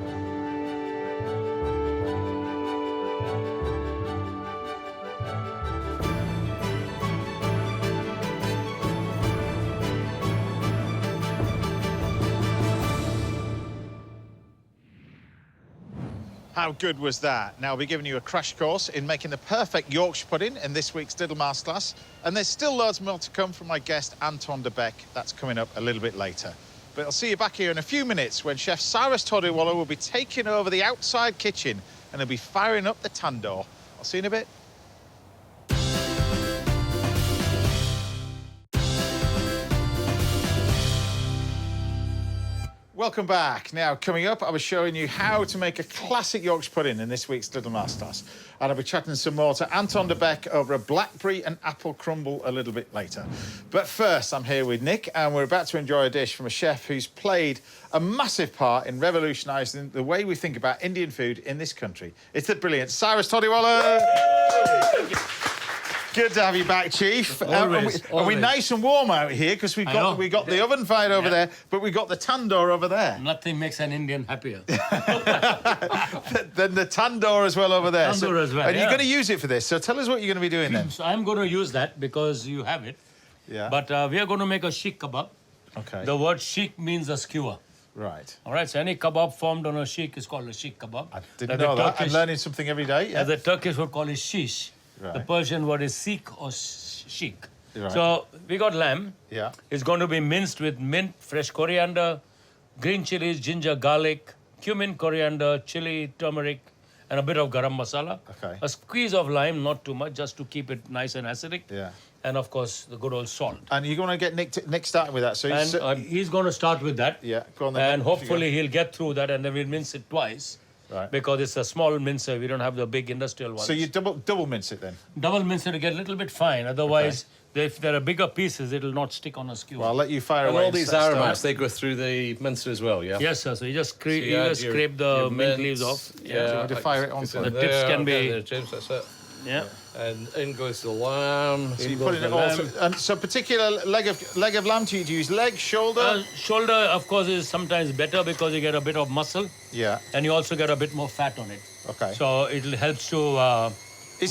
How good was that? Now, I'll be giving you a crash course in making the perfect Yorkshire pudding in this week's Diddle Masterclass. And there's still loads more to come from my guest, Anton de Beke. That's coming up a little bit later. But I'll see you back here in a few minutes when Chef Cyrus Todiwala will be taking over the outside kitchen and he'll be firing up the tandoor. I'll see you in a bit. Welcome back. Now, coming up, I was showing you how to make a classic Yorkshire pudding in this week's Diddle Masterclass. And I'll be chatting some more to Anton de Beke over a blackberry and apple crumble a little bit later. But first, I'm here with Nick, and we're about to enjoy a dish from a chef who's played a massive part in revolutionising the way we think about Indian food in this country. It's the brilliant Cyrus Todiwala! Thank you. Good to have you back, Chief. Always, and we're nice and warm out here because we got the oven fired over there, but we got the tandoor over there. Nothing makes an Indian happier. Then the tandoor as well over there. Tandoor as well, And you're going to use it for this, so tell us what you're going to be doing then. So I'm going to use that because you have it. Yeah. But we are going to make a sheikh kebab. Okay. The word sheikh means a skewer. Right. All right, so any kebab formed on a sheikh is called a sheikh kebab. I didn't know that. I'm learning something every day. Yeah. As the Turkish would call it shish. Right. The Persian word is sikh or sheikh. Right. So we got lamb. Yeah. It's going to be minced with mint, fresh coriander, green chilies, ginger, garlic, cumin, coriander, chili, turmeric, and a bit of garam masala. Okay. A squeeze of lime, not too much, just to keep it nice and acidic. Yeah. And of course, the good old salt. And you're going to get Nick starting with that. So He's going to start with that. Yeah, go on then. And hopefully he'll get through that, and then we'll mince it twice. Right. Because it's a small mincer, we don't have the big industrial ones. So you double mince it then? Double mince it to get a little bit fine. Otherwise, if there are bigger pieces, it'll not stick on a skewer. Well, I'll let you fire And away. all these aromats, they go through the mincer as well, yeah? Yes, sir. So you just scrape the mint leaves off. Yeah. So you to fire it on. The tips can be... There, James, that's it. Yeah. And in goes the lamb. So you put it all through. And so particular leg of lamb, do you use leg, shoulder? Shoulder, of course, is sometimes better because you get a bit of muscle. Yeah. And you also get a bit more fat on it. Okay. So it helps to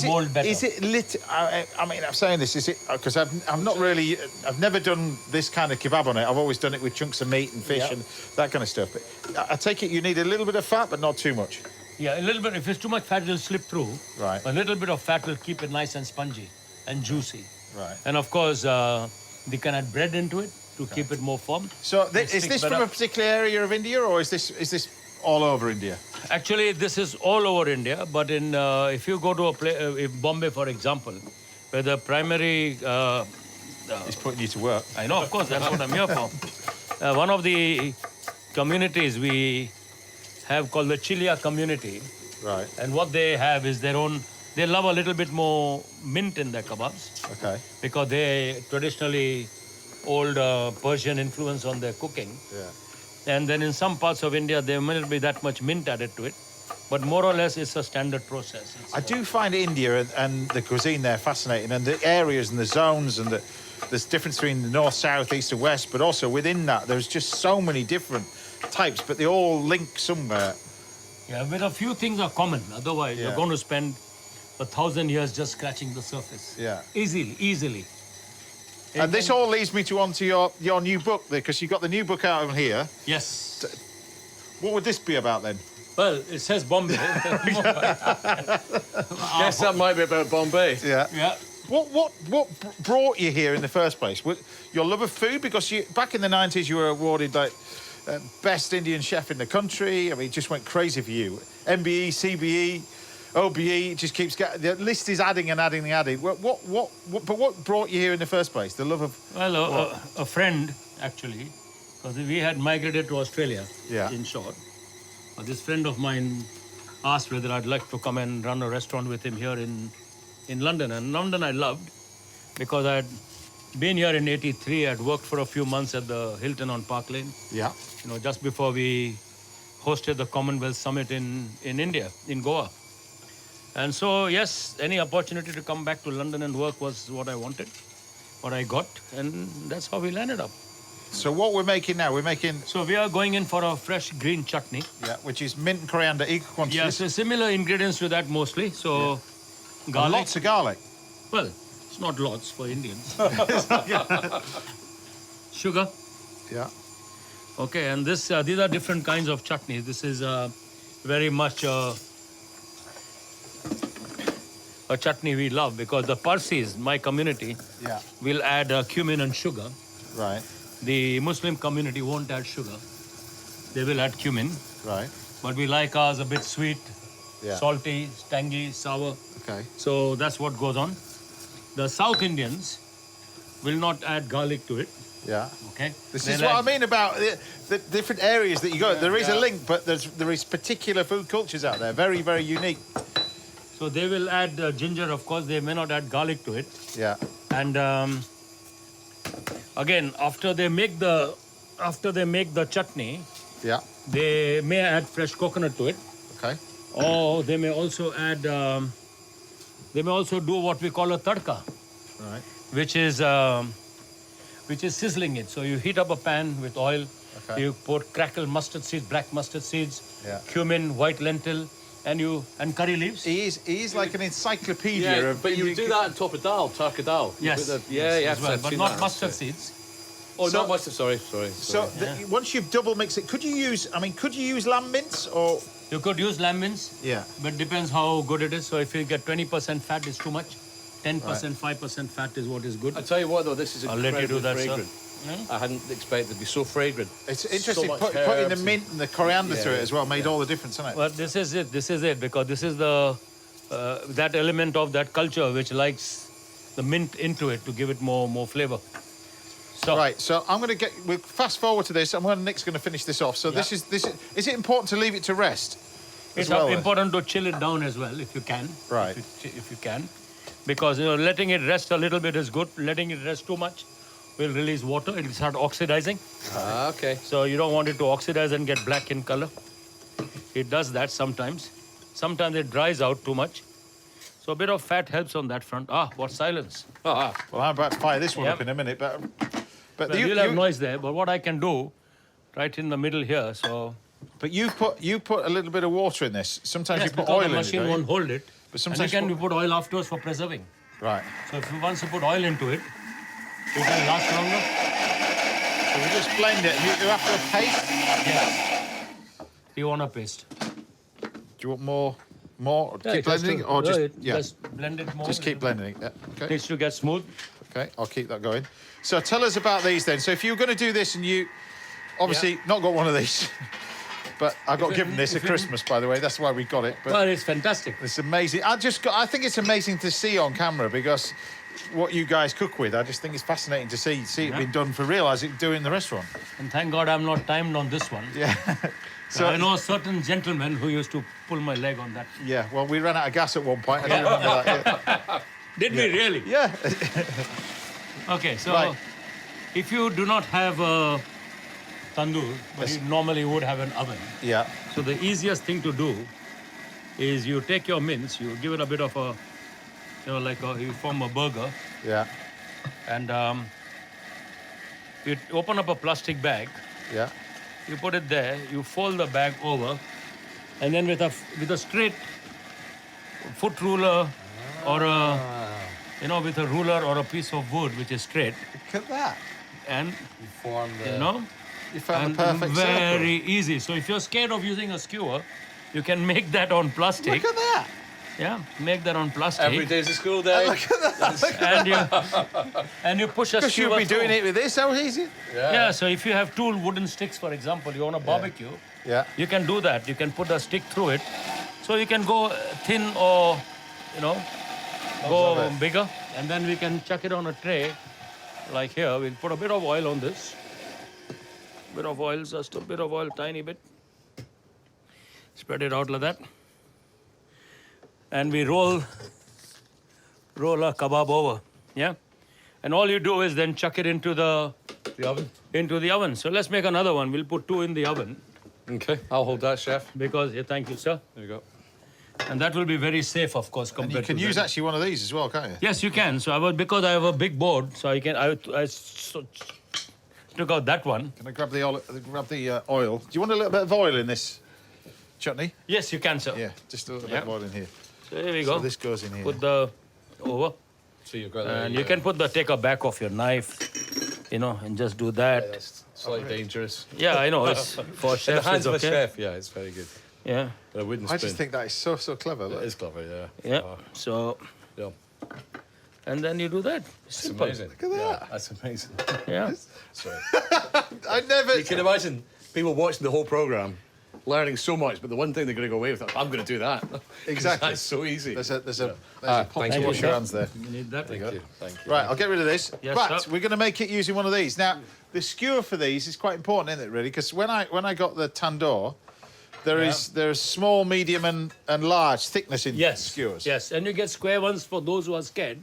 mold better. Is it I mean, I'm saying this, is it... Because I've never done this kind of kebab on it. I've always done it with chunks of meat and fish and that kind of stuff. But I take it you need a little bit of fat, but not too much. Yeah, a little bit. If it's too much fat, it'll slip through. Right. A little bit of fat will keep it nice and spongy and juicy. Right. And of course, they can add bread into it to keep it more firm. So is this from a particular area of India, or is this all over India? Actually, this is all over India, but if you go to a place, Bombay, for example, where the primary... He's putting you to work. I know, of course, that's what I'm here for. One of the communities we have called the Chilia community. Right. And what they have is their own... They love a little bit more mint in their kebabs. Okay. Because they traditionally old Persian influence on their cooking. Yeah. And then in some parts of India, there may not be that much mint added to it. But more or less, it's a standard process. I do find India and the cuisine there fascinating, and the areas and the zones and there's difference between the north, south, east and west, but also within that, there's just so many different types, but they all link somewhere. Yeah, but a few things are common. Otherwise, you're going to spend 1,000 years just scratching the surface. Yeah. Easily. And this all leads me onto your new book, because you've got the new book out of here. Yes. What would this be about then? Well, it says Bombay. Guess that might be about Bombay. Yeah. Yeah. What brought you here in the first place? Your love of food? Because back in the 90s you were awarded like best Indian chef in the country. I mean, it just went crazy for you. MBE, CBE, OBE, it just keeps getting... The list is adding and adding and adding. But what brought you here in the first place? The love of... Well, a friend, actually, because we had migrated to Australia, in short. But this friend of mine asked whether I'd like to come and run a restaurant with him here in London. And London I loved, because I'd been here in '83. I'd worked for a few months at the Hilton on Park Lane. Yeah. You know, just before we hosted the Commonwealth Summit in India, in Goa. And so, yes, any opportunity to come back to London and work was what I wanted, what I got, and that's how we landed up. So what we're making now, So we are going in for a fresh green chutney. Yeah, which is mint and coriander, equal quantities. Yes, so similar ingredients to that mostly. So garlic. And lots of garlic. Well, it's not lots for Indians. Sugar. Yeah. Okay, and these are different kinds of chutneys. This is very much a chutney we love, because the Parsis, my community, will add cumin and sugar. Right. The Muslim community won't add sugar. They will add cumin. Right. But we like ours a bit sweet, salty, tangy, sour. Okay. So that's what goes on. The South Indians will not add garlic to it. Yeah. Okay. This is what I mean about the different areas that you go. There is a link, but there is particular food cultures out there, very, very unique. So they will add ginger, of course. They may not add garlic to it. Yeah. And again, after they make the chutney, they may add fresh coconut to it. Okay. Or they may also add. They may also do what we call a tadka. Right. Which is sizzling it. So you heat up a pan with oil. Okay. You put crackled mustard seeds, black mustard seeds, cumin, white lentil, and curry leaves. He is like an encyclopedia of... But you do that on top of dal, tarka dal. Yes. But not mustard seeds. Oh, not mustard. Sorry. So once you've double mixed it, could you use lamb mince or? You could use lamb mince. Yeah. But depends how good it is. So if you get 20% fat, it's too much. 10%, 5% fat is what is good. I tell you what, though, this is incredibly fragrant. Sir. I hadn't expected it to be so fragrant. It's interesting. Putting the mint and the coriander through it as well made all the difference, hasn't it? Well, this is it, because this is the that element of that culture which likes the mint into it to give it more flavor. So, right, so we'll fast forward to this. Nick's going to finish this off. So this is it important to leave it to rest? It's important to chill it down as well, if you can. Right. If you can. Because letting it rest a little bit is good. Letting it rest too much will release water. It will start oxidizing. Okay. So you don't want it to oxidize and get black in color. It does that sometimes. Sometimes it dries out too much. So a bit of fat helps on that front. What silence. Well, I'm about to fire this one up in a minute, but you'll have noise there. But what I can do, right in the middle here, so... But you put a little bit of water in this. Sometimes you put oil in it. the machine won't hold it. But And sometimes... you can put oil afterwards for preserving. Right. So if you once you put oil into it, it will last longer. So we just blend it. You after a paste? Yes. You want a paste. Do you want more? More? Yeah, Keep blending or just... Just blend it more. Just keep blending it. Yeah. Okay. Needs to get smooth. Okay, I'll keep that going. So tell us about these then. So if you were going to do this and you... Obviously, not got one of these. But I got given this at Christmas, by the way. That's why we got it. But Well, it's fantastic. it's amazing. I think it's amazing to see on camera because what you guys cook with, I just think it's fascinating to see it being done for real as it do in the restaurant. And thank God I'm not timed on this one. Yeah. So I know a certain gentleman who used to pull my leg on that. Yeah, well, we ran out of gas at one point. I don't remember that. Yeah. Did we really? Yeah. Okay, so Right. if you do not have a tandoor, but you normally would have an oven. Yeah. So the easiest thing to do is you take your mince, you give it a bit of a, you form a burger, Yeah. and you open up a plastic bag, Yeah. you put it there, you fold the bag over, and then with a straight foot ruler or with a ruler or a piece of wood which is straight, Look at that. and You form the... You found and the perfect very circle. easy. So if you're scared of using a skewer, you can make that on plastic. Look at that. Yeah, make that on plastic. Every day's a school day. Look at that. and you push a Because skewer you'll be doing through. it with this, how easy? Yeah, so if you have two wooden sticks, for example, you want a barbecue, Yeah. you can do that. You can put a stick through it. So you can go thin or, go love it. bigger. And then we can chuck it on a tray. Like here, we'll put a bit of oil on this. Bit of oil, just a bit of oil, tiny bit. Spread it out like that. And we roll a kebab over, yeah? And all you do is then chuck it into the oven. So let's make another one. We'll put two in the oven Okay, I'll hold that, chef. because, thank you, sir. There you go. And that will be very safe, of course, And compared you can to use that. actually one of these as well, can't you? Yes, you can. So because I have a big board, so I took out that one. Can I grab the oil? Do you want a little bit of oil in this chutney? Yes, you can, sir. Yeah, just a little bit Yeah. of oil in here. So here we go. So this goes in here. Put the over. So you've got And you can take a back of your knife, and just do that. That's slightly dangerous. Yeah, I know. It's for In the chefs, hands it's of a okay. chef, yeah, it's very good. Yeah, But a wooden I spoon. just think that is so clever. It Look. is clever, yeah. yeah. Oh, So, yeah. and then you do that. It's Simple. amazing. Look at Yeah, that. that's amazing. Yeah. Sorry. I never. You can imagine people watching the whole programme, learning so much, but the one thing they're going to go away with, I'm going to do that. 'Cause Exactly. That's so easy. There's a pot thank to you, wash your sir. hands there. You need that. Thank you. Thank you. Right, I'll get rid of this. Yes, but sir. we're going to make it using one of these. Now, the skewer for these is quite important, isn't it, really? Because when I got the tandoor, there's small, medium, and large thickness in Yes. skewers. Yes, and you get square ones for those who are scared.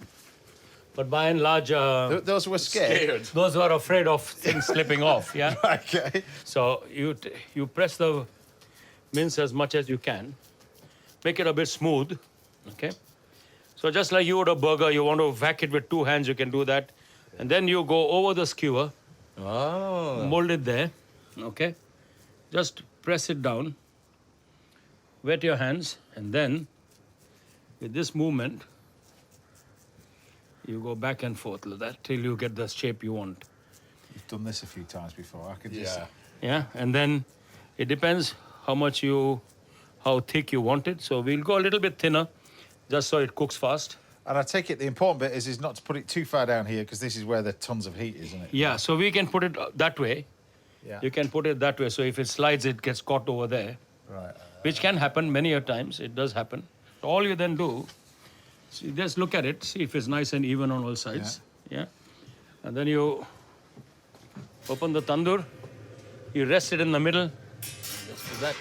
But by and large, Those were scared. those who are afraid of things slipping off. Yeah. Okay. So you press the mince as much as you can, make it a bit smooth, okay? So just like you would a burger, you want to whack it with two hands, you can do that. And then you go over the skewer, Oh. mold it there, okay? Just press it down, wet your hands, and then with this movement, you go back and forth like that till you get the shape you want. You've done this a few times before. I could just... Yeah. Yeah, and then it depends how thick you want it. So we'll go a little bit thinner, just so it cooks fast. And I take it the important bit is not to put it too far down here because this is where the tons of heat is, isn't it? Yeah, so we can put it that way. Yeah. You can put it that way. So if it slides, it gets caught over there, Right. which can happen many a times. It does happen. So all you then do, just look at it, see if it's nice and even on all sides. Yeah. And then you open the tandoor, you rest it in the middle. Just do that.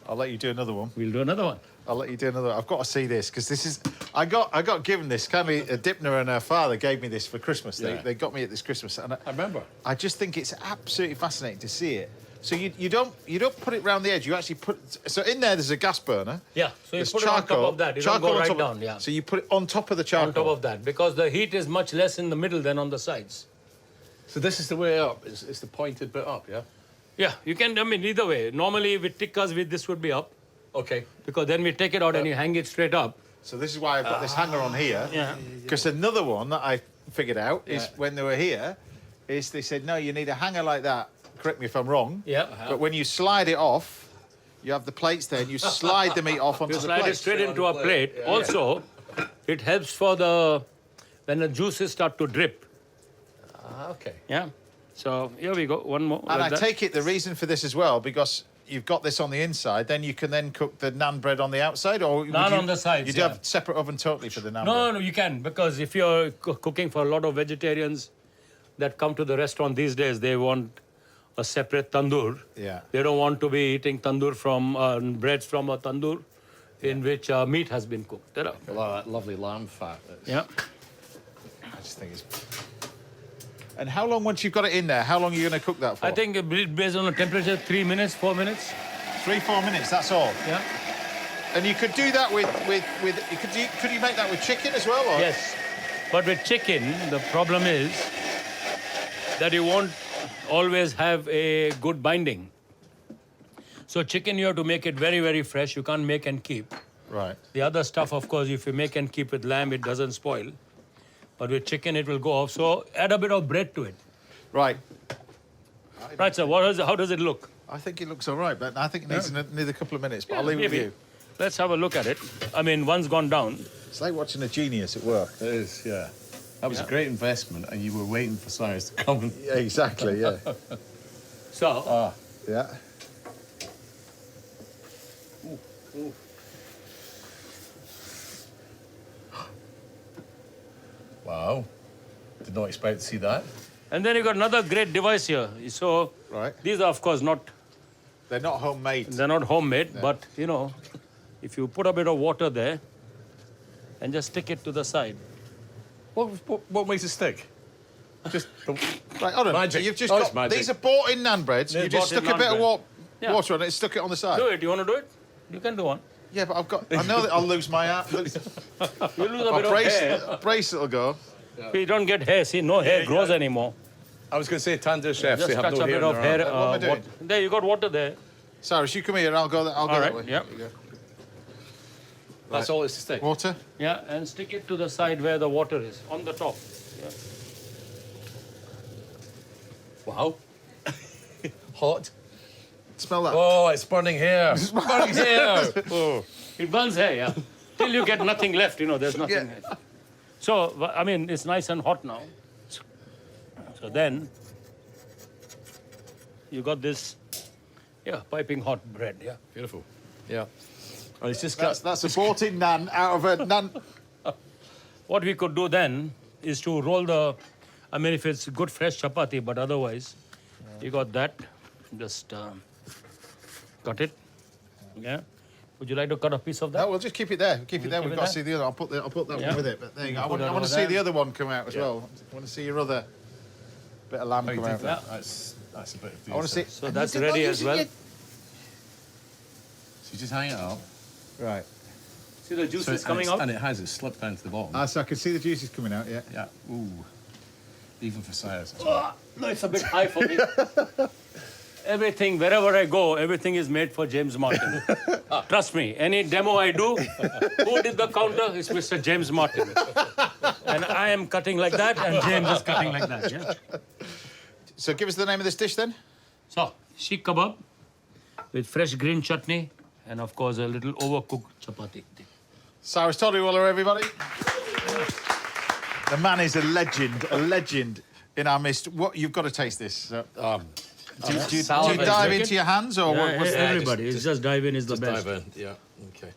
I'll let you do another one. We'll do another one. I'll let you do another one. I've got to see this because this is... I got given this. Kindly, Dipner and her father gave me this for Christmas. Yeah. They got me it this Christmas. And I remember. I just think it's absolutely fascinating to see it. So you don't put it round the edge. You actually put... So in there's a gas burner. Yeah, so you There's put it on top of that. You don't charcoal go on right top of- down, yeah. So you put it on top of the charcoal. On top of that, because the heat is much less in the middle than on the sides. So this is the way up. It's the pointed bit up, yeah? Yeah, you can, either way. Normally with tikkas, this would be up, Okay. because then we take it out and you hang it straight up. So this is why I've got this hanger on here. Yeah. Because another one that I figured out is when they were here, is they said, no, you need a hanger like that. Correct me if I'm wrong. Yeah. But when you slide it off, you have the plates there and you slide the meat off onto You the slide plate. it straight into a plate. Also, it helps for when the juices start to drip. Okay. Yeah. So here we go. One more. And like I that. take it the reason for this as well, because you've got this on the inside, then you can then cook the naan bread on the outside, or would Naan you, on the sides, You'd yeah. have separate oven totally for the naan bread. No, you can, because if you're cooking for a lot of vegetarians that come to the restaurant these days, they want a separate tandoor. Yeah. They don't want to be eating tandoor from breads from a tandoor in which meat has been cooked. There are. A lot of that lovely lamb fat. Yeah. I just think it's... And how long, once you've got it in there, how long are you going to cook that for? I think based on the temperature, 3 minutes, 4 minutes. 3-4 minutes, that's all. Yeah. And you could do that with could you make that with chicken as well? Or? Yes. But with chicken, the problem is that you won't always have a good binding. So chicken, you have to make it very, very fresh. You can't make and keep. Right. The other stuff, of course, if you make and keep with lamb, it doesn't spoil. But with chicken, it will go off. So add a bit of bread to it. Right. Right, sir. How does it look? I think it looks all right, but I think it needs another couple of minutes, but I'll leave it with Maybe. you. Let's have a look at it. I mean, one's gone down. It's like watching a genius at work. It is, yeah. That was a great investment, and you were waiting for Cyrus to come. Yeah, exactly, yeah. So, Yeah. Wow. Did not expect to see that. and then you got another great device here. So, Right. these are, of course, They're not homemade. they're not homemade, but, you know, if you put a bit of water there and just stick it to the side. What makes it stick? Just Right, hold on. Magic. You've just Oh, got, it's magic. these are bought in naan breads. They're You just bought in stuck a naan bit of bread. Yeah. water on it, stuck it on the side. Do it. You want to do it? You can do one. Yeah, but I know that I'll lose my arm. You lose a bit My of hair. bracelet will go. If you don't get hair, see, no hair grows anymore. I was going to say tandoor chefs, Just they have touch no a hair bit in of their hair. arm. What am I doing? There, you got water there. Cyrus, you come here. I'll go that right, way. yeah. There you go. That's all it's to stick. Water. Yeah, and stick it to the side where the water is, on the top. Yeah. Wow. Hot. Smell that. Oh, it's burning hair. burning hair. Oh. It burns hair, yeah. Till you get nothing left, you know, there's nothing. Yeah. So, I mean, it's nice and hot now. So then, you got this, piping hot bread, yeah. Beautiful. Yeah. And it's just got... That's a bought-in naan out of a naan. What we could do then is to roll I mean, if it's good fresh chapati, but otherwise, you got that. Just cut it. Yeah. Would you like to cut a piece of that? No, we'll just keep it there. Keep it there. keep We've it got to there? see the other. I'll put that Yeah. one with it. But there you go. I Put want that to over see there. the other one come out as well. I want to see your other bit of lamb Oh, you come did out. that? That's a bit of I want to see. So and that's you did not ready use as it well. yet? So you just hang it up. Right. See the juice So is coming out? And it has. It's slipped down to the bottom. So I can see the juices coming out. Yeah. Yeah. Ooh. Even for Cyrus. No, it's a bit high for me. Everything, wherever I go, everything is made for James Martin. Trust me, any demo I do, who did the counter? It's Mr. James Martin. And I am cutting like that, and James is cutting like that, yeah? So give us the name of this dish then. So, sheikh kebab with fresh green chutney, and of course, a little overcooked chapati. Cyrus Todiwala, everybody. The man is a legend in our midst. What you've got to taste this. So, do you salivate. dive into your hands or Yeah, what's everybody, it's just dive in is the best. Dive in. Yeah. Okay.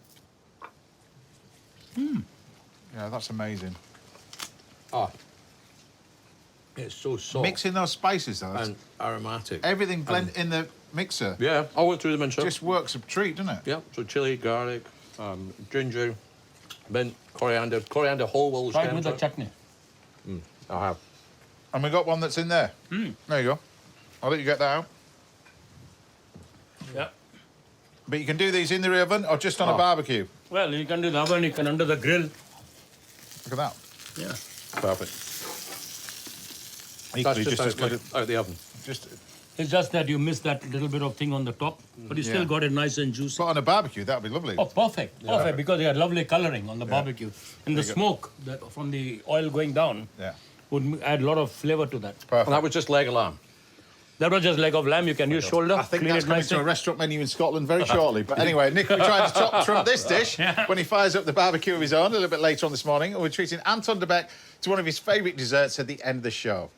Yeah, that's amazing. Ah. It's so soft. Mixing those spices though, and aromatic. everything blend in the mixer. Yeah. I went through the mince. Just works a treat, doesn't it? Yeah. So chili, garlic, ginger, mint, coriander. Coriander whole will Try it with the chutney. I have. And we got one that's in there. There you go. I'll let you get that out. Yeah. But you can do these in the oven or just on a barbecue. Well, you can do the oven, you can under the grill. Look at that. Yeah. Perfect. Equally That's just as good. out the oven. Just It's just that you miss that little bit of thing on the top, but you still got it nice and juicy. But on a barbecue, that would be lovely. Oh, perfect. Perfect, because you had lovely colouring on the barbecue. And the smoke from the oil going down would add a lot of flavour to that. Perfect. And that was just leg of lamb. That was just leg of lamb. You can use shoulder. I think clean that's it coming nicely. to a restaurant menu in Scotland very shortly. But anyway, Nick, we tried to trump this dish when he fires up the barbecue of his own a little bit later on this morning. And we're treating Anton de Beke to one of his favourite desserts at the end of the show.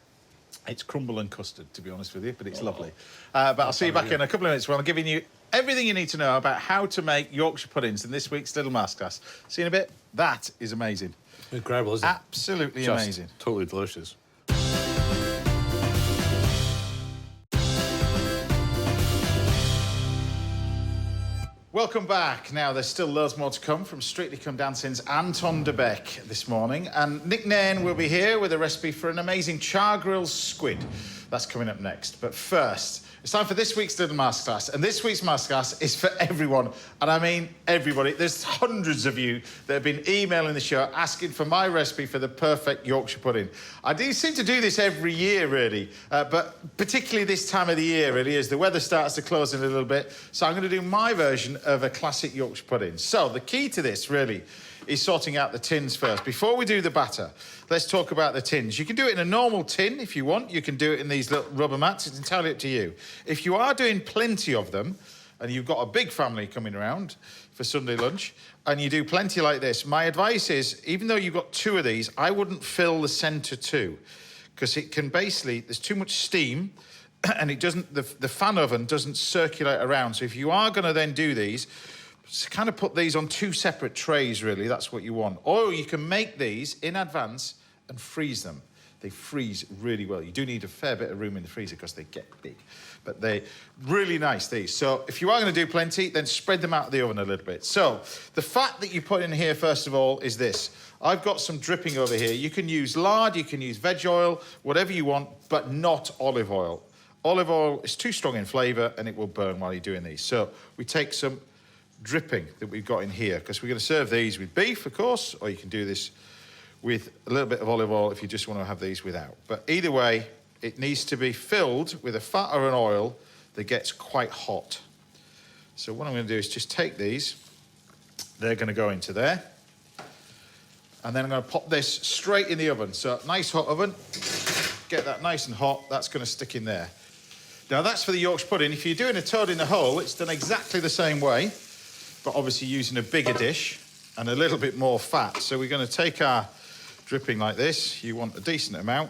It's crumble and custard, to be honest with you, but it's lovely. But I'll see you back in a couple of minutes when I'm giving you everything you need to know about how to make Yorkshire puddings in this week's little masterclass. See you in a bit. That is amazing. Incredible, isn't it? Absolutely Just amazing. totally delicious. Welcome back. Now, there's still loads more to come from Strictly Come Dancing's Anton de Beke this morning. And Nick Nairn will be here with a recipe for an amazing char-grilled squid. That's coming up next. But first, it's time for this week's little masterclass. And this week's masterclass is for everyone. And I mean everybody. There's hundreds of you that have been emailing the show asking for my recipe for the perfect Yorkshire pudding. I do seem to do this every year, really. But particularly this time of the year, really, as the weather starts to close in a little bit. So I'm going to do my version of a classic Yorkshire pudding. So the key to this, really, is sorting out the tins first. Before we do the batter, let's talk about the tins. You can do it in a normal tin if you want. You can do it in these little rubber mats. It's entirely up to you. If you are doing plenty of them, and you've got a big family coming around for Sunday lunch, and you do plenty like this, my advice is, even though you've got 2 of these, I wouldn't fill the centre 2, because it can basically, there's too much steam, and it doesn't, the fan oven doesn't circulate around. So if you are going to then do these, kind of put these on 2 separate trays, really. That's what you want. Or you can make these in advance and freeze them. They freeze really well. You do need a fair bit of room in the freezer because they get big. But they're really nice, these. So if you are going to do plenty, then spread them out of the oven a little bit. So the fat that you put in here, first of all, is this. I've got some dripping over here. You can use lard, you can use veg oil, whatever you want, but not olive oil. Olive oil is too strong in flavour and it will burn while you're doing these. So we take some dripping that we've got in here, because we're going to serve these with beef, of course, or you can do this with a little bit of olive oil if you just want to have these without. But either way, it needs to be filled with a fat or an oil that gets quite hot. So what I'm going to do is just take these. They're going to go into there. And then I'm going to pop this straight in the oven. So nice hot oven. Get that nice and hot. That's going to stick in there. Now, that's for the Yorkshire pudding. If you're doing a toad in the hole, it's done exactly the same way, but obviously using a bigger dish and a little bit more fat. So we're going to take our dripping like this. You want a decent amount,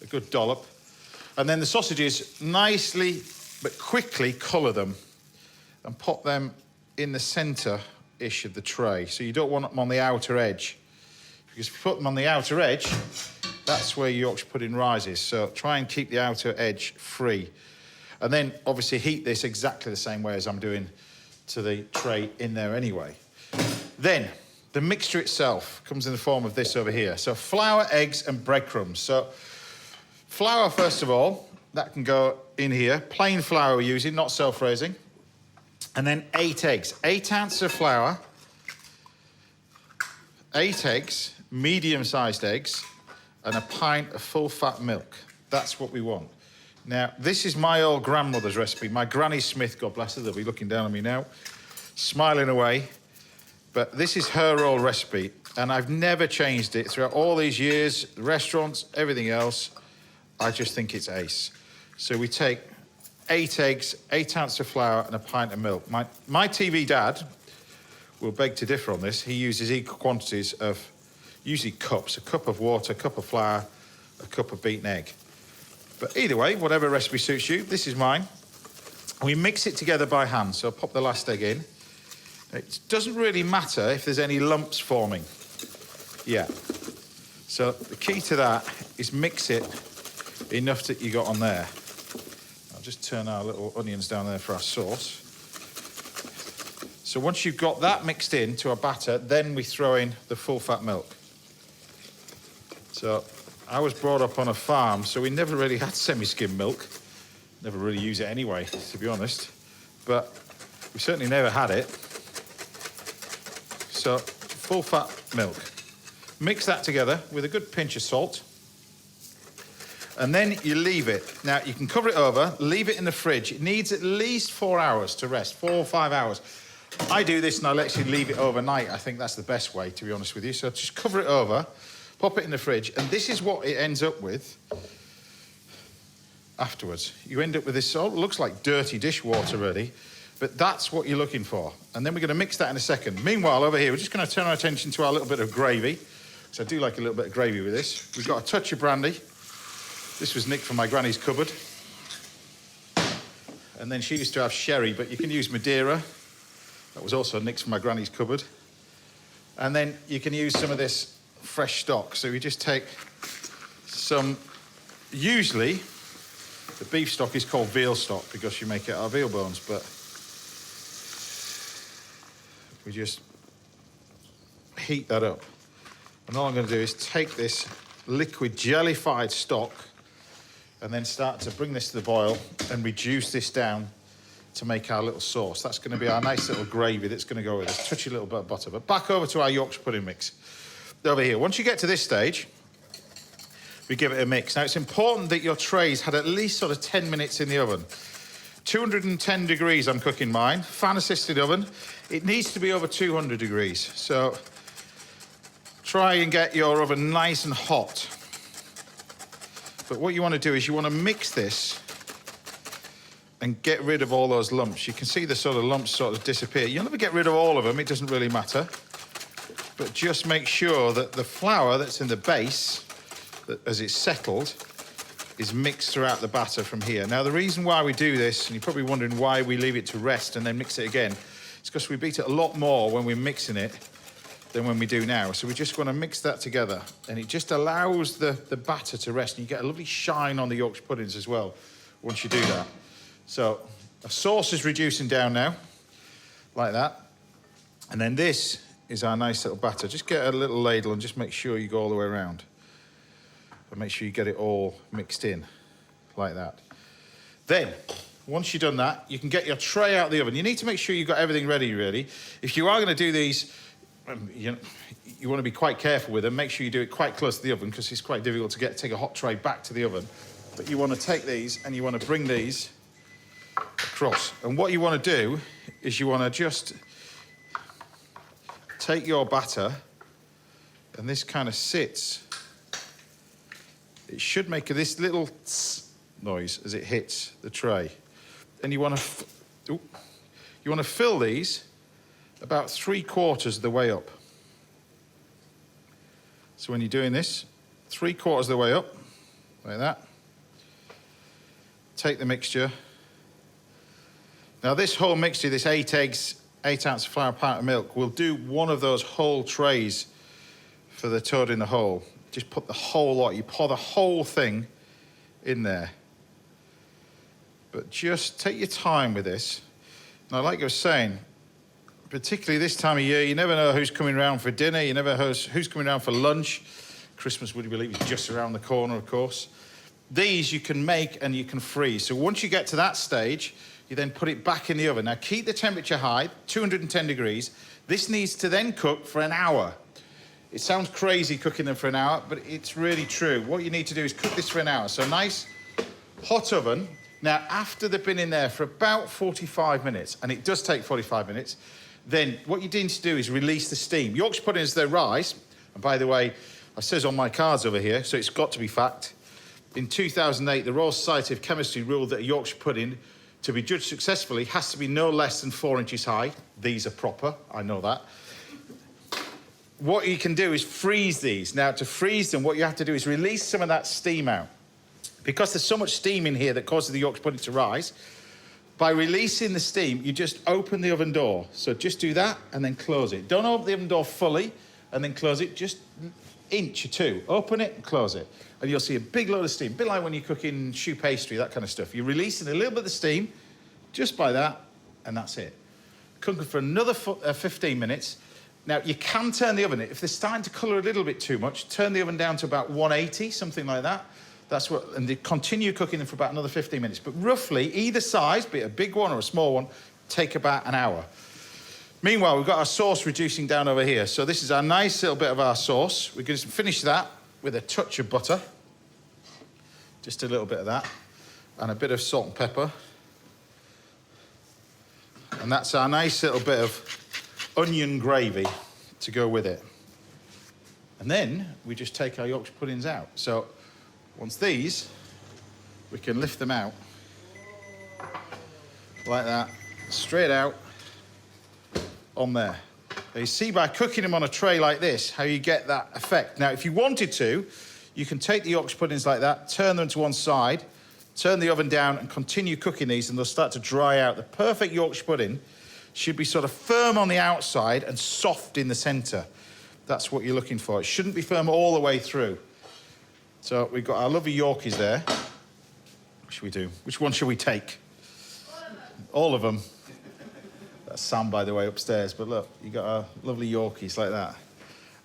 a good dollop. And then the sausages, nicely but quickly colour them and pop them in the centre-ish of the tray. So you don't want them on the outer edge, because if you put them on the outer edge, that's where Yorkshire pudding rises. So try and keep the outer edge free. And then obviously heat this exactly the same way as I'm doing to the tray in there anyway. Then the mixture itself comes in the form of this over here. So flour, eggs and breadcrumbs. So flour, first of all, that can go in here. Plain flour we're using, not self-raising. And then 8 eggs. 8 ounces of flour, 8 eggs, medium-sized eggs, and a pint of full-fat milk. That's what we want. Now, this is my old grandmother's recipe. My Granny Smith, God bless her, they'll be looking down on me now, smiling away. But this is her old recipe, and I've never changed it throughout all these years, the restaurants, everything else. I just think it's ace. So we take 8 eggs, 8 ounces of flour, and a pint of milk. My TV dad will beg to differ on this. He uses equal quantities of, usually cups, a cup of water, a cup of flour, a cup of beaten egg. But either way, whatever recipe suits you, this is mine. We mix it together by hand, so I'll pop the last egg in. It doesn't really matter if there's any lumps forming. Yeah. So the key to that is mix it enough that you got on there. I'll just turn our little onions down there for our sauce. So once you've got that mixed into a batter, then we throw in the full-fat milk. So I was brought up on a farm, so we never really had semi-skim milk. Never really use it anyway, to be honest. But we certainly never had it. So full-fat milk. Mix that together with a good pinch of salt. And then you leave it. Now, you can cover it over, leave it in the fridge. It needs at least 4 hours to rest, 4 or 5 hours. I do this and I'll actually leave it overnight. I think that's the best way, to be honest with you. So just cover it over, pop it in the fridge, and this is what it ends up with afterwards. You end up with this, it looks like dirty dishwater really, but that's what you're looking for. And then we're going to mix that in a second. Meanwhile, over here, we're just going to turn our attention to our little bit of gravy. So I do like a little bit of gravy with this. We've got a touch of brandy. This was nicked from my granny's cupboard. And then she used to have sherry, but you can use Madeira. That was also nicked from my granny's cupboard. And then you can use some of this fresh stock. So we just take some, usually the beef stock is called veal stock because you make it out of veal bones, but we just heat that up. And all I'm going to do is take this liquid jellified stock and then start to bring this to the boil and reduce this down to make our little sauce. That's going to be our nice little gravy that's going to go with this. Touch a little bit of butter. But back over to our Yorkshire pudding mix. Over here. Once you get to this stage, we give it a mix. Now, it's important that your tray's had at least sort of 10 minutes in the oven. 210 degrees I'm cooking mine. Fan-assisted oven. It needs to be over 200 degrees. So try and get your oven nice and hot. But what you want to do is you want to mix this and get rid of all those lumps. You can see the sort of lumps sort of disappear. You'll never get rid of all of them, it doesn't really matter. But just make sure that the flour that's in the base, that as it's settled, is mixed throughout the batter from here. Now, the reason why we do this, and you're probably wondering why we leave it to rest and then mix it again, is because we beat it a lot more when we're mixing it than when we do now. So we just want to mix that together, and it just allows the batter to rest, and you get a lovely shine on the Yorkshire puddings as well once you do that. So the sauce is reducing down now, like that. And then this is our nice little batter. Just get a little ladle and just make sure you go all the way around. And make sure you get it all mixed in, like that. Then, once you've done that, you can get your tray out of the oven. You need to make sure you've got everything ready, really. If you are going to do these, you want to be quite careful with them. Make sure you do it quite close to the oven because it's quite difficult to take a hot tray back to the oven. But you want to take these and you want to bring these across. And what you want to do is you want to just take your batter, and this kind of sits. It should make this little tss noise as it hits the tray. And you want to fill these about 3/4 of the way up. So when you're doing this, 3/4 of the way up, like that. Take the mixture. Now this whole mixture, this 8 eggs, 8 ounce of flour, pint of milk, will do one of those whole trays for the toad in the hole. Just put the whole lot, you pour the whole thing in there. But just take your time with this. Now, like I was saying, particularly this time of year, you never know who's coming around for dinner, you never know who's coming around for lunch. Christmas, would you believe, is just around the corner, of course. These you can make and you can freeze. So once you get to that stage, you then put it back in the oven. Now, keep the temperature high, 210 degrees. This needs to then cook for an hour. It sounds crazy cooking them for an hour, but it's really true. What you need to do is cook this for an hour. So nice hot oven. Now, after they've been in there for about 45 minutes, and it does take 45 minutes, then what you need to do is release the steam. Yorkshire puddings, they rise. And by the way, it says on my cards over here, so it's got to be fact. In 2008, the Royal Society of Chemistry ruled that a Yorkshire pudding, to be judged successfully, has to be no less than 4 inches high. These are proper, I know that. What you can do is freeze these. Now, to freeze them, what you have to do is release some of that steam out. Because there's so much steam in here that causes the Yorkshire pudding to rise, by releasing the steam, you just open the oven door. So just do that and then close it. Don't open the oven door fully and then close it, just an inch or two. Open it and close it. And you'll see a big load of steam, a bit like when you're cooking choux pastry, that kind of stuff. You're releasing a little bit of the steam, just by that, and that's it. Cook it for another 15 minutes. Now, you can turn the oven. If they're starting to colour a little bit too much, turn the oven down to about 180, something like that. That's what, and they continue cooking them for about another 15 minutes. But roughly, either size, be it a big one or a small one, take about an hour. Meanwhile, we've got our sauce reducing down over here. So this is our nice little bit of our sauce. We're going to finish that with a touch of butter. Just a little bit of that. And a bit of salt and pepper. And that's our nice little bit of onion gravy to go with it. And then we just take our Yorkshire puddings out. So once these, we can lift them out like that, straight out on there. Now you see by cooking them on a tray like this, how you get that effect. Now, if you wanted to, you can take the Yorkshire puddings like that, turn them to one side, turn the oven down and continue cooking these and they'll start to dry out. The perfect Yorkshire pudding should be sort of firm on the outside and soft in the centre. That's what you're looking for. It shouldn't be firm all the way through. So we've got our lovely Yorkies there. What should we do? Which one should we take? All of them. That's Sam, by the way, upstairs. But look, you got our lovely Yorkies like that.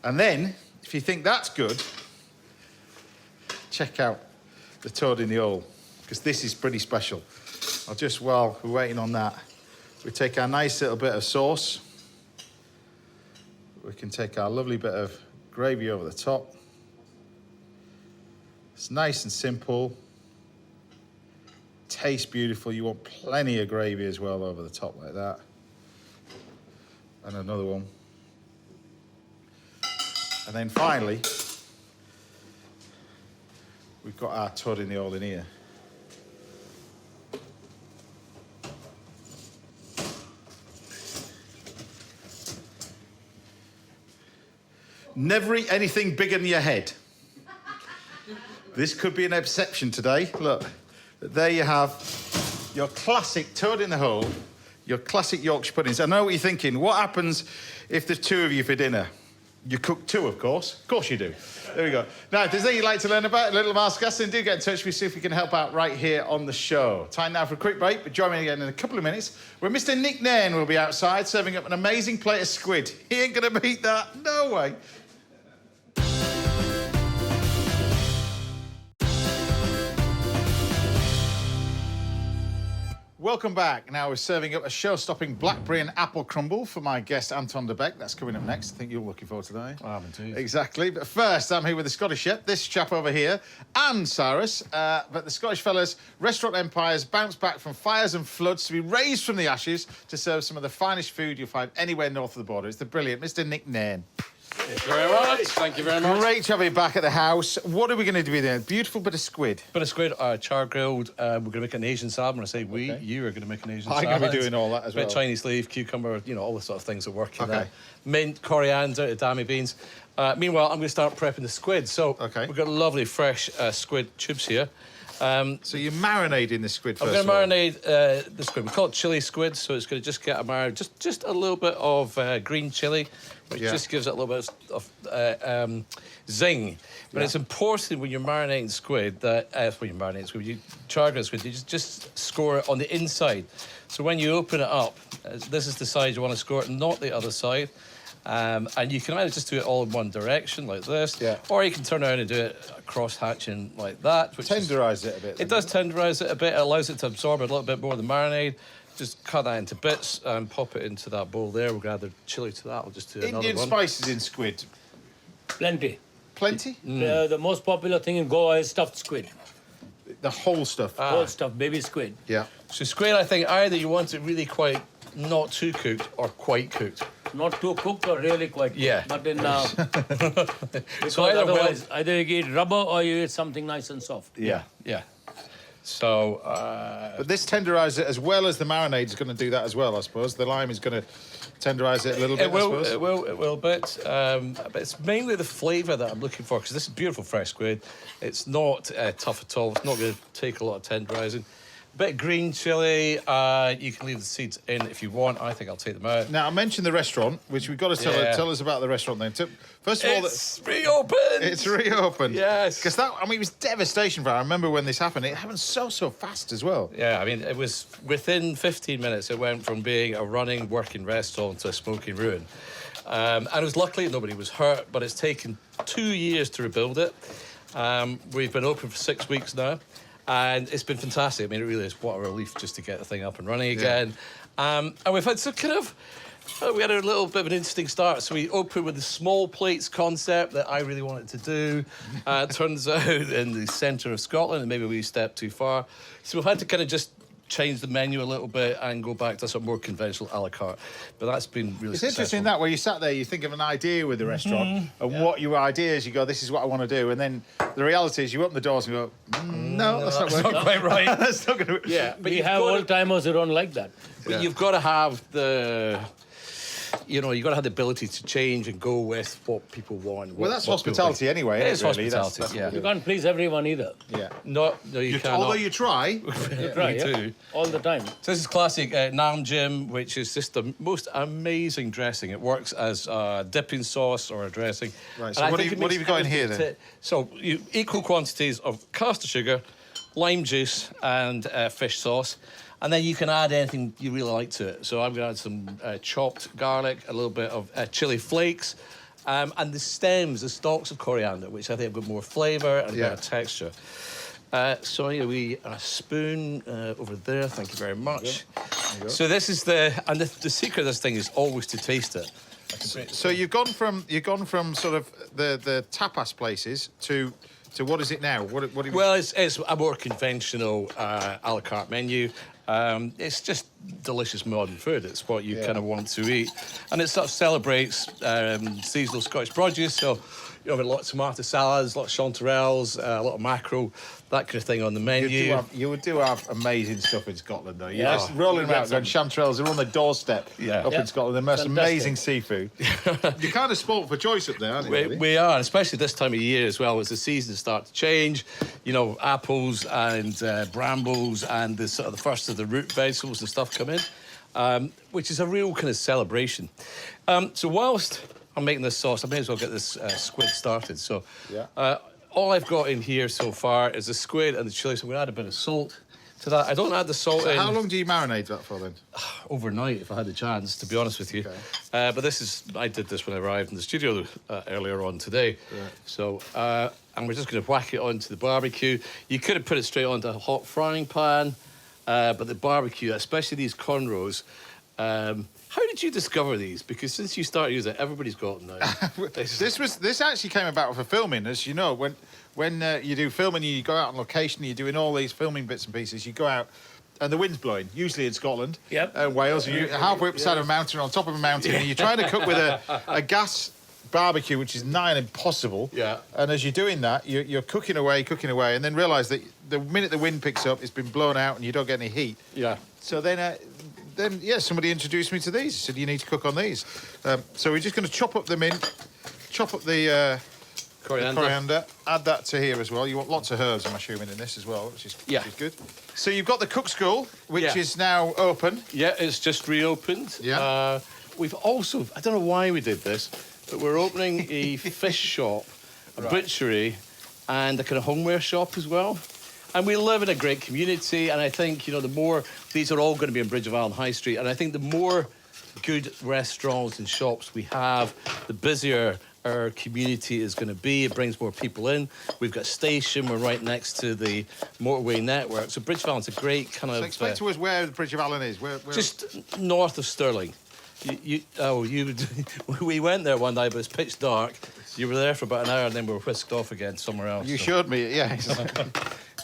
And then, if you think that's good, check out the toad in the hole, because this is pretty special. I'll just, while we're waiting on that, we take our nice little bit of sauce. We can take our lovely bit of gravy over the top. It's nice and simple. Tastes beautiful. You want plenty of gravy as well over the top like that. And another one. And then finally, we've got our toad in the hole in here. Never eat anything bigger than your head. This could be an exception today. Look, there you have your classic toad in the hole, your classic Yorkshire puddings. I know what you're thinking. What happens if there's two of you for dinner? You cook two, of course. Of course you do. There we go. Now, if there's anything you'd like to learn about Little Masterclass, then do get in touch with me, see if we can help out right here on the show. Time now for a quick break, but join me again in a couple of minutes, where Mr. Nick Nairn will be outside serving up an amazing plate of squid. He ain't going to beat that. No way. Welcome back. Now we're serving up a show-stopping blackberry and apple crumble for my guest Anton de Beke. That's coming up next. I think you're looking forward to that. I am indeed. Exactly. But first, I'm here with the Scottish chef, this chap over here, and Cyrus. But the Scottish fellas, restaurant empires, bounce back from fires and floods to be raised from the ashes to serve some of the finest food you'll find anywhere north of the border. It's the brilliant Mr. Nick Nairn. Thank you very much. Thank you very much. Great to have you back at the house. What are we going to do with it? Beautiful bit of squid. Bit of squid, char grilled. We're going to make an Asian salad. When I say we, you are going to make an Asian salad. I'm going to be doing all that as well. Bit of Chinese leaf, cucumber, you know, all the sort of things that work in Okay. there. Mint, coriander, edamame beans. Meanwhile, I'm going to start prepping the squid. So we've got lovely fresh squid tubes here. So you're marinating the squid first. I'm going to marinate the squid. We call it chili squid, so it's going to just get a marinade. Just a little bit of green chili, which just gives it a little bit of zing. But it's important when you're marinating squid that when you char grill squid, you just score it on the inside. So when you open it up, this is the side you want to score it, not the other side. And you can either just do it all in one direction like this, or you can turn around and do it cross-hatching like that. Which tenderise it a bit. It does tenderise it a bit. It allows it to absorb a little bit more of the marinade. Just cut that into bits and pop it into that bowl there. We'll add the chilli to that. I'll just do another one. Indian spices in squid. Plenty. Plenty? The most popular thing in Goa is stuffed squid. The whole stuff. Whole stuff, baby squid. Yeah. So squid, I think either you want it really quite not too cooked or quite cooked. Not too cooked or really quite cooked. Yeah. But in because So otherwise, either you eat rubber or you eat something nice and soft. Yeah. So, but this tenderises it as well as the marinade is going to do that as well, I suppose. The lime is going to tenderise it a little bit, I suppose. It will a bit. But it's mainly the flavour that I'm looking for, because this is beautiful fresh squid. It's not tough at all. It's not going to take a lot of tenderising. A bit of green chilli. You can leave the seeds in if you want. I think I'll take them out. Now, I mentioned the restaurant, which we've got to tell us about the restaurant then. First of all, it's reopened. It's reopened. Yes. Because it was devastation for I remember when this happened. It happened so fast as well. Yeah, I mean, it was within 15 minutes, it went from being a running, working restaurant to a smoking ruin. And it was luckily nobody was hurt, but it's taken 2 years to rebuild it. We've been open for 6 weeks now. And it's been fantastic. I mean, it really is what a relief just to get the thing up and running again. And we've had some kind of We had a little bit of an interesting start. So we opened with the small plates concept that I really wanted to do. It turns out in the centre of Scotland, and maybe we stepped too far. So we've had to kind of just change the menu a little bit and go back to sort of more conventional a la carte. But that's been really successful. It's interesting that where you sat there, you think of an idea with the restaurant and what your idea is. You go, this is what I want to do. And then the reality is you open the doors and you go, no, that's not quite right. That's not going to... Yeah, But we have old-timers who don't like that. But you've got to have the... You know, you've got to have the ability to change and go with what people want. Well, that's hospitality anyway. It is really. hospitality, That's yeah. You can't please everyone either. Yeah. No, you cannot. Although you try. You try, We do. all the time. So this is classic Nairn Jim, which is just the most amazing dressing. It works as a dipping sauce or a dressing. Right, so And I what think have it you makes got in here, everything then? So equal quantities of caster sugar, lime juice and fish sauce. And then you can add anything you really like to it. So I'm going to add some chopped garlic, a little bit of chili flakes, and the stems, the stalks of coriander, which I think have got more flavour and better texture. So a spoon over there. Thank you very much. So this is and the secret of this thing is always to taste it. So you've gone from sort of the tapas places to what is it now? What do you... Well, it's a more conventional a la carte menu. It's just delicious modern food. It's what you kind of want to eat. And it sort of celebrates seasonal Scottish produce. So you have a lot of tomato salads, a lot of chanterelles, a lot of mackerel, that kind of thing on the menu. You do have amazing stuff in Scotland, though. You're just rolling around going chanterelles. They're on the doorstep up in Scotland. The most amazing seafood. You're kind of spoilt for choice up there, aren't you? Really? We are, especially this time of year as well, as the seasons start to change. You know, apples and brambles and the sort of the first of the root vegetables and stuff come in, which is a real kind of celebration. So whilst I'm making this sauce, I may as well get this squid started. So all I've got in here so far is the squid and the chilli. So I'm going to add a bit of salt to that. I don't add the salt in. How long do you marinate that for, then? Overnight, if I had the chance, to be honest with you. Okay. But I did this when I arrived in the studio earlier on today. Yeah. So, and we're just going to whack it onto the barbecue. You could have put it straight onto a hot frying pan, but the barbecue, especially these cornrows, how did you discover these? Because since you started using it, everybody's got them now. This actually came about for filming, as you know. When you do filming, you go out on location, you're doing all these filming bits and pieces. You go out, and the wind's blowing. Usually in Scotland, Wales. You're halfway up the side of a mountain, on top of a mountain, and you're trying to cook with a gas barbecue, which is nigh on impossible. Yeah. And as you're doing that, you're cooking away, and then realise that the minute the wind picks up, it's been blown out, and you don't get any heat. Yeah. So then somebody introduced me to these. Said, you need to cook on these. So we're just going to chop up the mint, chop up the coriander, add that to here as well. You want lots of herbs, I'm assuming, in this as well, which is good. So you've got the cook school, which is now open. Yeah, it's just reopened. Yeah. We've also, I don't know why we did this, but we're opening a fish shop, a butchery, and a kind of homeware shop as well. And we live in a great community, and I think, the more... These are all going to be in Bridge of Allen High Street, and I think the more good restaurants and shops we have, the busier our community is going to be. It brings more people in. We've got a station. We're right next to the motorway network. So Bridge of Allen's a great kind of... So explain to us where the Bridge of Allen is. Where... Just north of Stirling. We went there one night, but it's pitch dark. You were there for about an hour, and then we were whisked off again somewhere else. You showed me, yeah.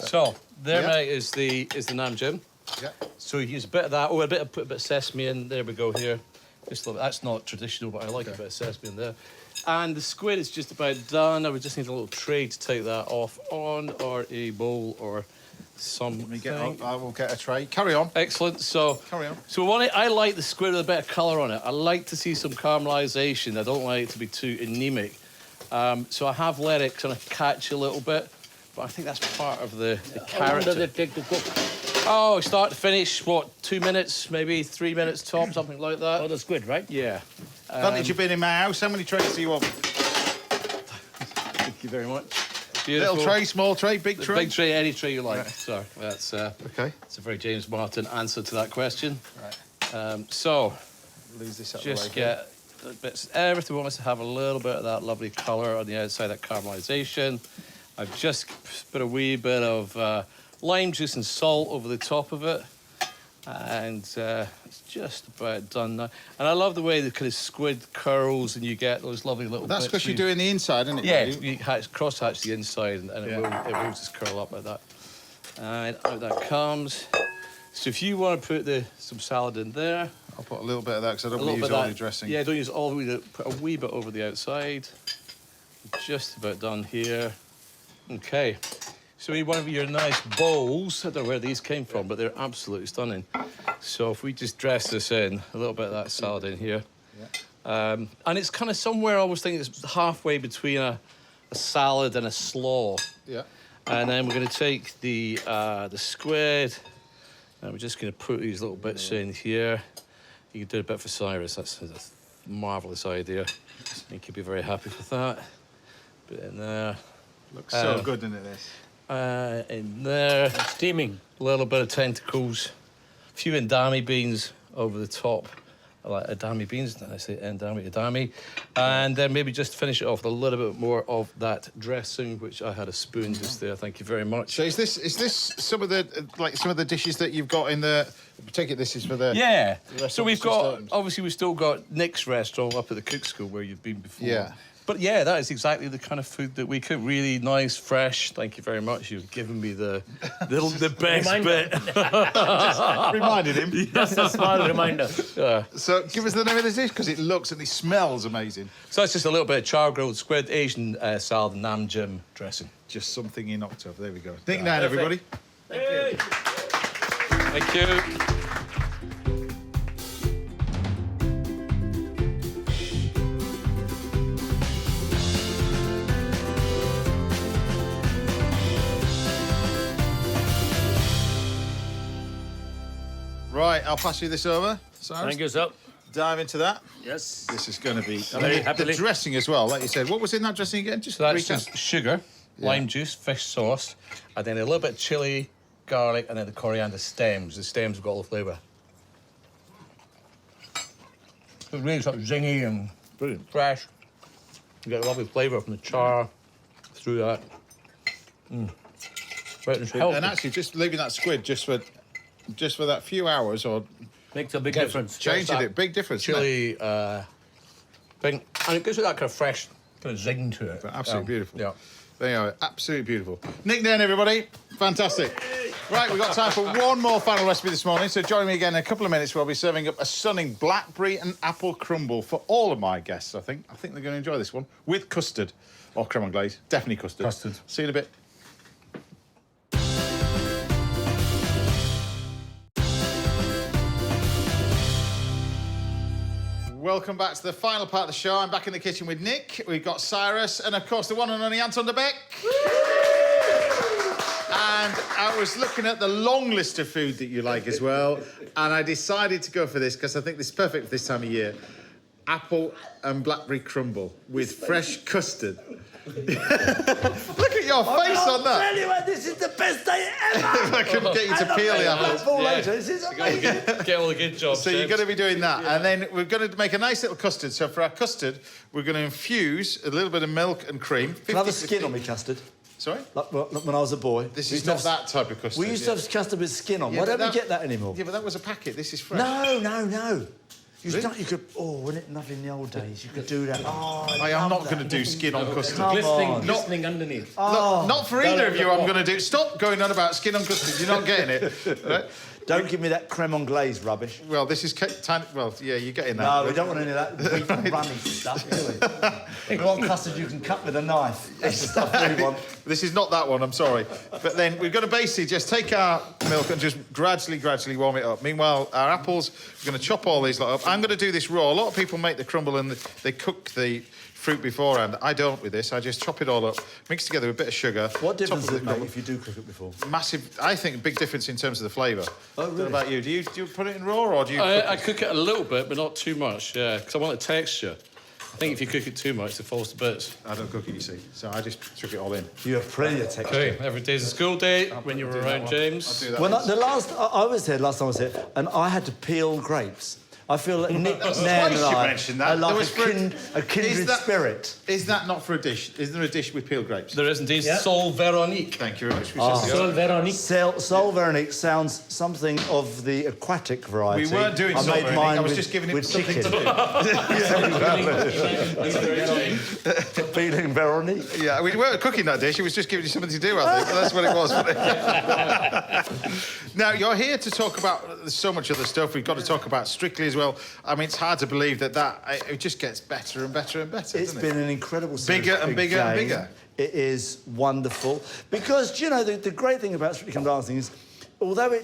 So there, mate, is the Nairn Gym. Yeah. So you use a bit of that. Oh, put a bit of sesame in. There we go. Here, that's not traditional, but I like a bit of sesame in there. And the squid is just about done. I would just need a little tray to take that off on, or a bowl, or something. I will get a tray. Carry on. Excellent. So carry on. So I like the squid with a bit of colour on it. I like to see some caramelisation. I don't like it to be too anemic. So I have let it kind of catch a little bit, but I think that's part of the character. How long does it take to cook? Oh, start to finish, 2 minutes, maybe 3 minutes top, something like that. Oh, the squid, right? Yeah. Advantage you've been in my house. How many trays do you want? Thank you very much. Beautiful. Little tray, small tray, big tray? Big tray, any tray you like. Right. So that's okay. It's a very James Martin answer to that question. Right. So lose this out just of the way. get bits. Everything wants to have a little bit of that lovely colour on the outside, that caramelisation. I've just put a wee bit of lime juice and salt over the top of it, and just about done now. And I love the way the kind of squid curls and you get those lovely little That's bits. because you're doing the inside, isn't it? Yeah, really? you cross-hatch the inside and it will just curl up like that. And out that comes. So if you want to put some salad in there. I'll put a little bit of that because I don't want to use all the dressing. Yeah, don't use all the way. Put a wee bit over the outside. Just about done here. Okay. So we need one of your nice bowls. I don't know where these came from, but they're absolutely stunning. So if we just dress this in, a little bit of that salad in here. Yeah. And it's kind of somewhere, I always think it's halfway between a salad and a slaw. Yeah. And then we're going to take the squid, and we're just going to put these little bits in here. You can do a bit for Cyrus. That's a marvellous idea. I think he'll be very happy with that. Bit in there. Looks so good, doesn't it, this? In there. Steaming. A little bit of tentacles. A few edamame beans over the top. I like edamame beans, didn't I say edamame? And then maybe just finish it off with a little bit more of that dressing, which I had a spoon just there. Thank you very much. So is this some of the dishes that you've got in the? I take it this is for the. Yeah. The So we've got obviously we've still got Nick's restaurant up at the Cook School where you've been before. Yeah. But yeah, that is exactly the kind of food that we cook. Really nice, fresh. Thank you very much. You've given me the best Reminder. bit. Reminded him. Just a small reminder. So give us the name of this dish because it looks and it smells amazing. So that's just a little bit of char-grilled squid, Asian salad, nam jim dressing. Just something in October. There we go. Think Nairn, everybody. Thank you. Right, I'll pass you this over. Cyrus. Thank you, sir. Dive into that. Yes. This is going to be Very happily. the dressing as well, like you said. What was in that dressing again? Just So that's recap. just sugar, lime juice, fish sauce, and then a little bit of chili, garlic, and then the coriander stems. The stems have got all the flavour. It's really sort of zingy and brilliant, fresh. You get a lovely flavour from the char through that. Right, it's healthy. And actually, just leaving that squid just for that few hours or Makes a big difference. changing it, big difference. Isn't it? Chili thing, and it gives it that kind of fresh kind of zing to it. Absolutely beautiful. Yeah. There you are, absolutely beautiful. Nick Nairn, everybody. Fantastic. Right, we've got time for one more final recipe this morning, so join me again in a couple of minutes where I'll be serving up a stunning blackberry and apple crumble for all of my guests, I think. I think they're going to enjoy this one, with custard or creme anglaise. Definitely custard. Custard. See you in a bit. Welcome back to the final part of the show. I'm back in the kitchen with Nick. We've got Cyrus and, of course, the one and only Anton de Beke. And I was looking at the long list of food that you like as well, and I decided to go for this because I think this is perfect for this time of year. Apple and blackberry crumble with fresh custard. Look at your face on that. Tell you what, this is the best day ever. I couldn't get you to peel the apples. Later. This is amazing. Get all the good jobs. So you're going to be doing that. And then we're going to make a nice little custard. So for our custard, we're going to infuse a little bit of milk and cream. Can I have a skin on me custard? Sorry? Like when I was a boy. This is not that type of custard. We used to have custard with skin on. Yeah, Why but don't we get that anymore? Yeah, but that was a packet. This is fresh. No. Really? You could. Oh, wasn't it lovely in the old days? You could do that. Oh, I am not going to do skin on custard. Come on. Glistening underneath. Look, not for either of you. I'm going to do. Stop going on about skin on custard. You're not getting it. Right? Don't give me that creme anglaise rubbish. Well, this is tiny. Well, yeah, you're getting that. No, we don't want any of that weak and runny stuff, do we? We want custard you can cut with a knife. That's the stuff we want. This is not that one. I'm sorry. But then we're going to basically just take our milk and just gradually warm it up. Meanwhile, our apples, we're going to chop all these lot up. I'm going to do this raw. A lot of people make the crumble and they cook the fruit beforehand. I don't with this. I just chop it all up, mix together with a bit of sugar. What difference top does it it with make if you do cook it before? massive? I think a big difference in terms of the flavour. Oh, really? What about you? Do you put it in raw or do you? I cook it a little bit, but not too much. Yeah, because I want the texture. I think if you cook it too much, it falls to bits. I don't cook it, you see. So I just chuck it all in. You have plenty of texture. Okay, every day's a school day when you're around, James. I'll do that. When I was here last time I was here, and I had to peel grapes. I feel like Nick That's Nairn twice and you I mentioned that. are There like was a kindred spirit. Is that not for a dish? Is there a dish with peeled grapes? There is indeed. Yeah. Sol Veronique. Thank you very much. Sol Veronique. Sol Veronique sounds something of the aquatic variety. We weren't doing I Sol made Veronique, mine I was with, just giving it with something chicken. to do. Feeling Veronique. Yeah, we weren't cooking that dish. It was just giving you something to do, I think. That's what it was. Now, you're here to talk about so much other stuff. We've got to talk about Strictly as well. I mean, it's hard to believe that it just gets better and better and better, It's doesn't been it? an incredible series. Bigger and bigger and bigger. It is wonderful. Because, do you know, the great thing about Strictly Come Dancing is, although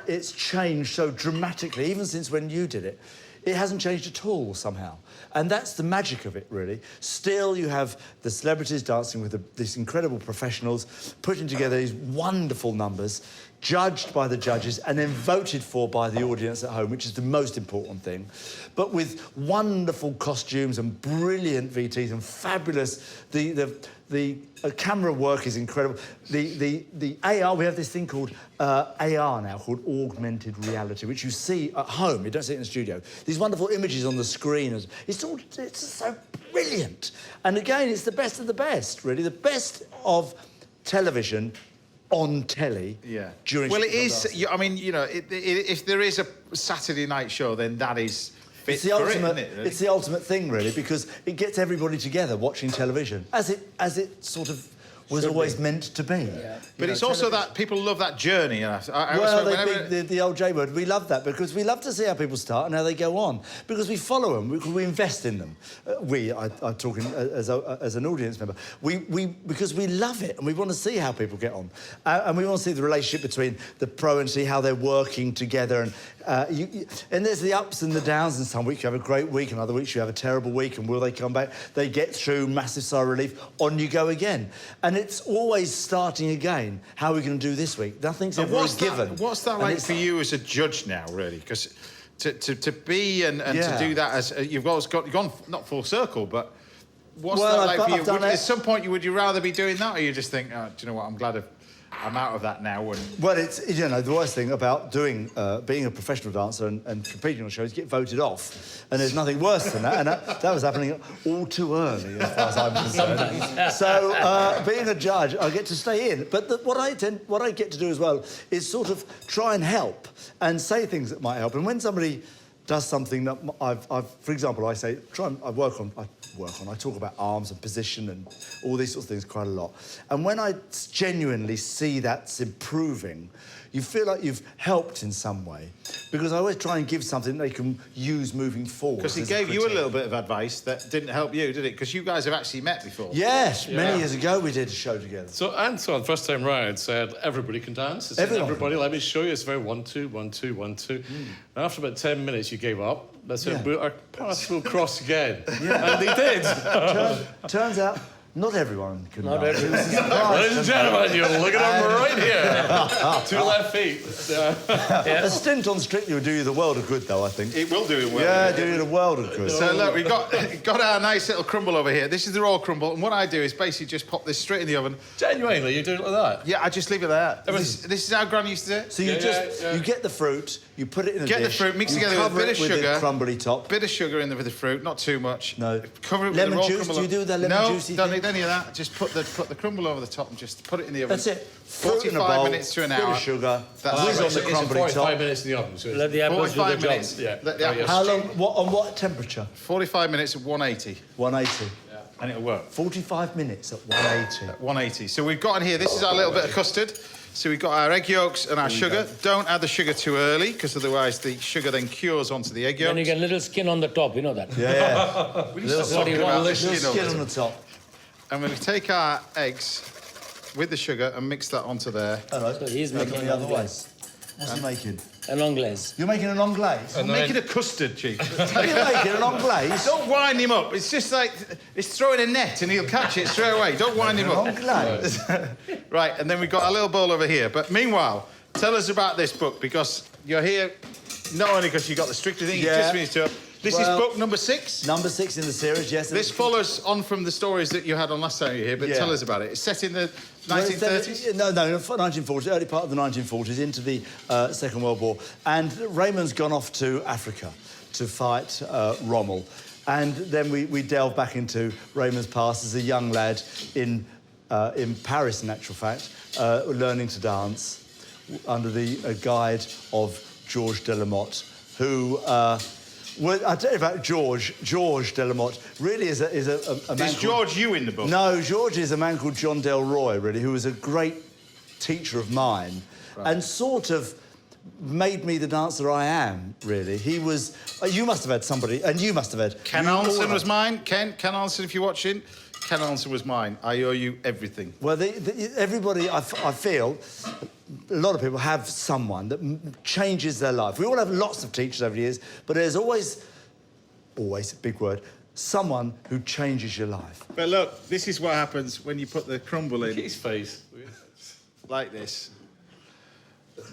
it's changed so dramatically, even since when you did it, it hasn't changed at all somehow. And that's the magic of it, really. Still, you have the celebrities dancing with these incredible professionals, putting together these wonderful numbers, judged by the judges and then voted for by the audience at home, which is the most important thing. But with wonderful costumes and brilliant VTs and fabulous... The camera work is incredible. The AR, we have this thing called AR now, called augmented reality, which you see at home. You don't see it in the studio. These wonderful images on the screen. It's so brilliant. And again, it's the best of the best, really. The best of television on telly. Yeah. During well, it is. I mean, you know, if there is a Saturday night show, then that is. It's the ultimate. It's the ultimate thing, really, because it gets everybody together watching television, as it sort of was always meant to be. Yeah. But it's also that people love that journey. The old J word, we love that because we love to see how people start and how they go on because we follow them, we invest in them. I'm talking as an audience member. Because we love it and we want to see how people get on, and we want to see the relationship between the pro and see how they're working together. And there's the ups and the downs. And some weeks you have a great week, and other weeks you have a terrible week. And will they come back? They get through, massive sigh of relief. On you go again. And it's always starting again. How are we going to do this week? Nothing's ever given. What's that like for you as a judge now, really? Because to be and to do that as you've always gone not full circle, but what's that like for you? At some point, would you rather be doing that, or you just think, oh, do you know what? I'm glad I'm out of that now. Well, it's, you know, the worst thing about doing being a professional dancer and competing on shows, you get voted off, and there's nothing worse than that. And that was happening all too early, as far as I'm concerned. So, being a judge, I get to stay in. But what I get to do as well is sort of try and help and say things that might help. And when somebody does something that for example, I say, I talk about arms and position and all these sorts of things quite a lot. And when I genuinely see that's improving, you feel like you've helped in some way. Because I always try and give something they can use moving forward. Because he gave you a little bit of advice that didn't help you, did it? Because you guys have actually met before. Yes, many years ago we did a show together. So Anton, first time round, said everybody can dance. Everybody, let me show you. It's very 1, 2, 1, 2, 1, 2. And after about 10 minutes, you gave up. I said, our paths will cross again. And they did. Turns out, not everyone can dance. Ladies and gentlemen, you look at him right here. 2 left feet. A stint on Strictly would do you the world of good, though, I think. It will do it well. Yeah, do you the world of good. So, look, we've got our nice little crumble over here. This is the raw crumble, and what I do is basically just pop this straight in the oven. Genuinely, you do it like that? Yeah, I just leave it there. This is how Gran used to do it. So you you get the fruit, you put it in a dish. Get the fruit, mix together with a bit of sugar. Crumbly top. Bit of sugar in there with the fruit, not too much. No. Cover it with lemon the raw juice, crumble. do you do the lemon juicy don't thing? need any of that. Just put the crumble over the top and just put it in the oven. That's it. 45 minutes to an hour. Bit of sugar. That's Whiz on the crumbly 45 top. minutes in the oven. So Let the apples do the 45 job. minutes. Yeah. Let the apples How long? On what temperature? 45 minutes at 180. 180. And it'll work. 45 minutes at 180. At 180. So we've got in here, this is our little bit of custard. So we've got our egg yolks and our sugar. Don't add the sugar too early, because otherwise the sugar then cures onto the egg yolks. Then you get a little skin on the top, you know that. Yeah. Little skin on the Skin on the top. And we'll take our eggs with the sugar and mix that onto there. Hello. So he's Go making the other way. anglaise. What's he making? An anglaise. You're making an anglaise? I'm making a custard, Chief. You're making an anglaise? Don't wind him up. It's just like, it's throwing a net and he'll catch it straight away. Don't wind him up. Anglaise? Right, and then we've got a little bowl over here. But meanwhile, tell us about this book, because you're here not only because you got the Strictly thing, you just finished up. This is book number 6? Number 6 in the series, yes. This follows on from the stories that you had on last time you were here, but tell us about it. It's set in the 1930s? No, 1940s, early part of the 1940s, into the Second World War. And Raymond's gone off to Africa to fight Rommel. And then we delve back into Raymond's past as a young lad in Paris, in actual fact, learning to dance under the guide of Georges de la Motte, who... well, I'll tell you about George de la Motte. Really is a man. Is George you in the book? No, George is a man called John Delroy, really, who was a great teacher of mine and sort of made me the dancer I am, really. He was... you must have had somebody, and you must have had... Ken Alson was mine. Ken Alson, if you're watching. Ken Alson was mine. I owe you everything. Well, everybody, I feel, a lot of people have someone that changes their life. We all have lots of teachers over the years, but there's always, a big word, someone who changes your life. But look, this is what happens when you put the crumble in. Look at his face. Like this.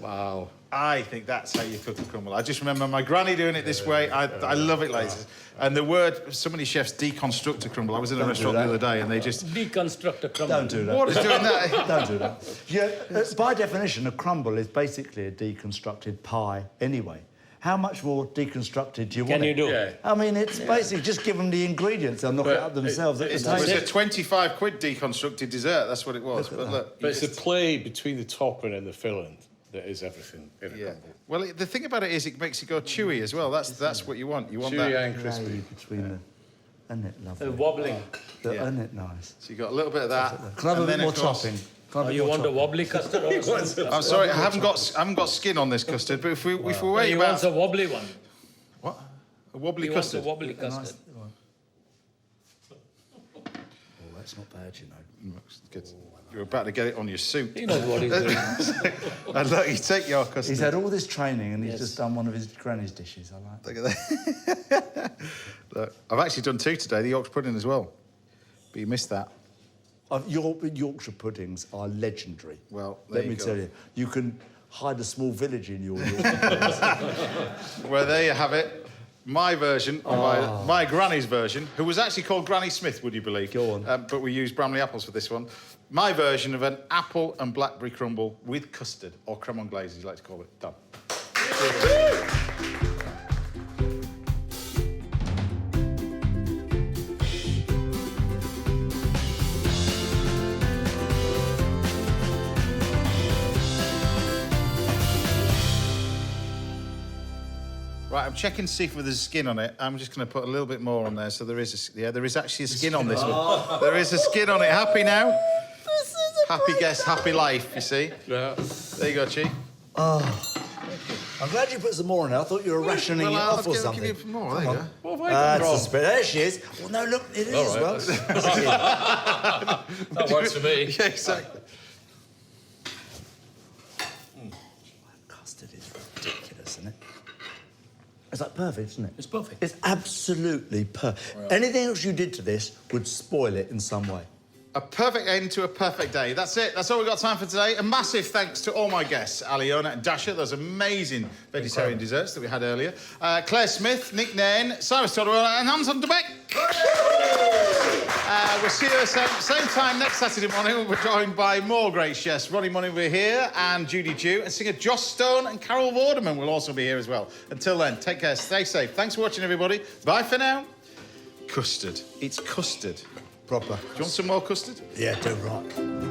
Wow. I think that's how you cook a crumble. I just remember my granny doing it this way. I love it like this. And the word, so many chefs deconstruct a crumble. I was in a restaurant the other day and they just... Deconstruct a crumble. Don't do that. What is doing that? Don't do that. Yeah, by definition, a crumble is basically a deconstructed pie anyway. How much more deconstructed do you want Can you it? do? Yeah. I mean, it's basically just give them the ingredients. They'll knock it up themselves. It was a 25 quid deconstructed dessert. That's what it was. But look, But it's the play between the topping and the filling that is everything in a crumble. Well, the thing about it is it makes it go chewy as well. That's what you want. You want Chewy that. and crispy. Between the... Isn't it lovely? Wobbling. Isn't it nice? So you got a little bit of that. Can I have a and bit then, more of course- topping? You want a wobbly custard or something? I'm sorry, I haven't got skin on this custard. But if we wait He about wants a wobbly one. what a wobbly He wants a custard. wobbly custard. Oh, that's not bad, you know. Good. You're about to get it on your suit. He knows what he's doing. And look, you take your custard. He's had all this training and he's just done one of his granny's dishes. I like that. Look at that. Look, I've actually done 2 today, the Yorkshire pudding as well. But you missed that. Yorkshire puddings are legendary. Well, there let you me go. tell you, you can hide a small village in your Yorkshire puddings. Well, there you have it. My version, my granny's version, who was actually called Granny Smith, would you believe? Go on. But we used Bramley apples for this one. My version of an apple and blackberry crumble with custard, or creme anglaise, as you like to call it. Done. Right, I'm checking to see if there's skin on it. I'm just going to put a little bit more on there. So there is, there is actually a skin on this one. There is a skin on it. Happy now? Happy guest, happy life, you see? Yeah. There you go, Chi. I'm glad you put some more in there. I thought you were rationing it off or something. Give you some more. There you go. What have I done wrong? There she is. Well, no, look, it is All right, well. That works for me. Yeah, exactly. Custard is ridiculous, isn't it? It's like perfect, isn't it? It's perfect. It's absolutely perfect. Anything else you did to this would spoil it in some way. A perfect end to a perfect day. That's it. That's all we've got time for today. A massive thanks to all my guests, Aliona and Dasha, those amazing vegetarian desserts that we had earlier. Claire Smith, Nick Nairn, Cyrus Todiwala and Anton Beke. We'll see you same time next Saturday morning. We're joined by more great chefs. Ronnie Money will be here and Judy Dew, and singer Joss Stone and Carol Vorderman will also be here as well. Until then, take care, stay safe. Thanks for watching, everybody. Bye for now. Custard. It's custard. Proper. Do you want some more custard? Yeah, do right.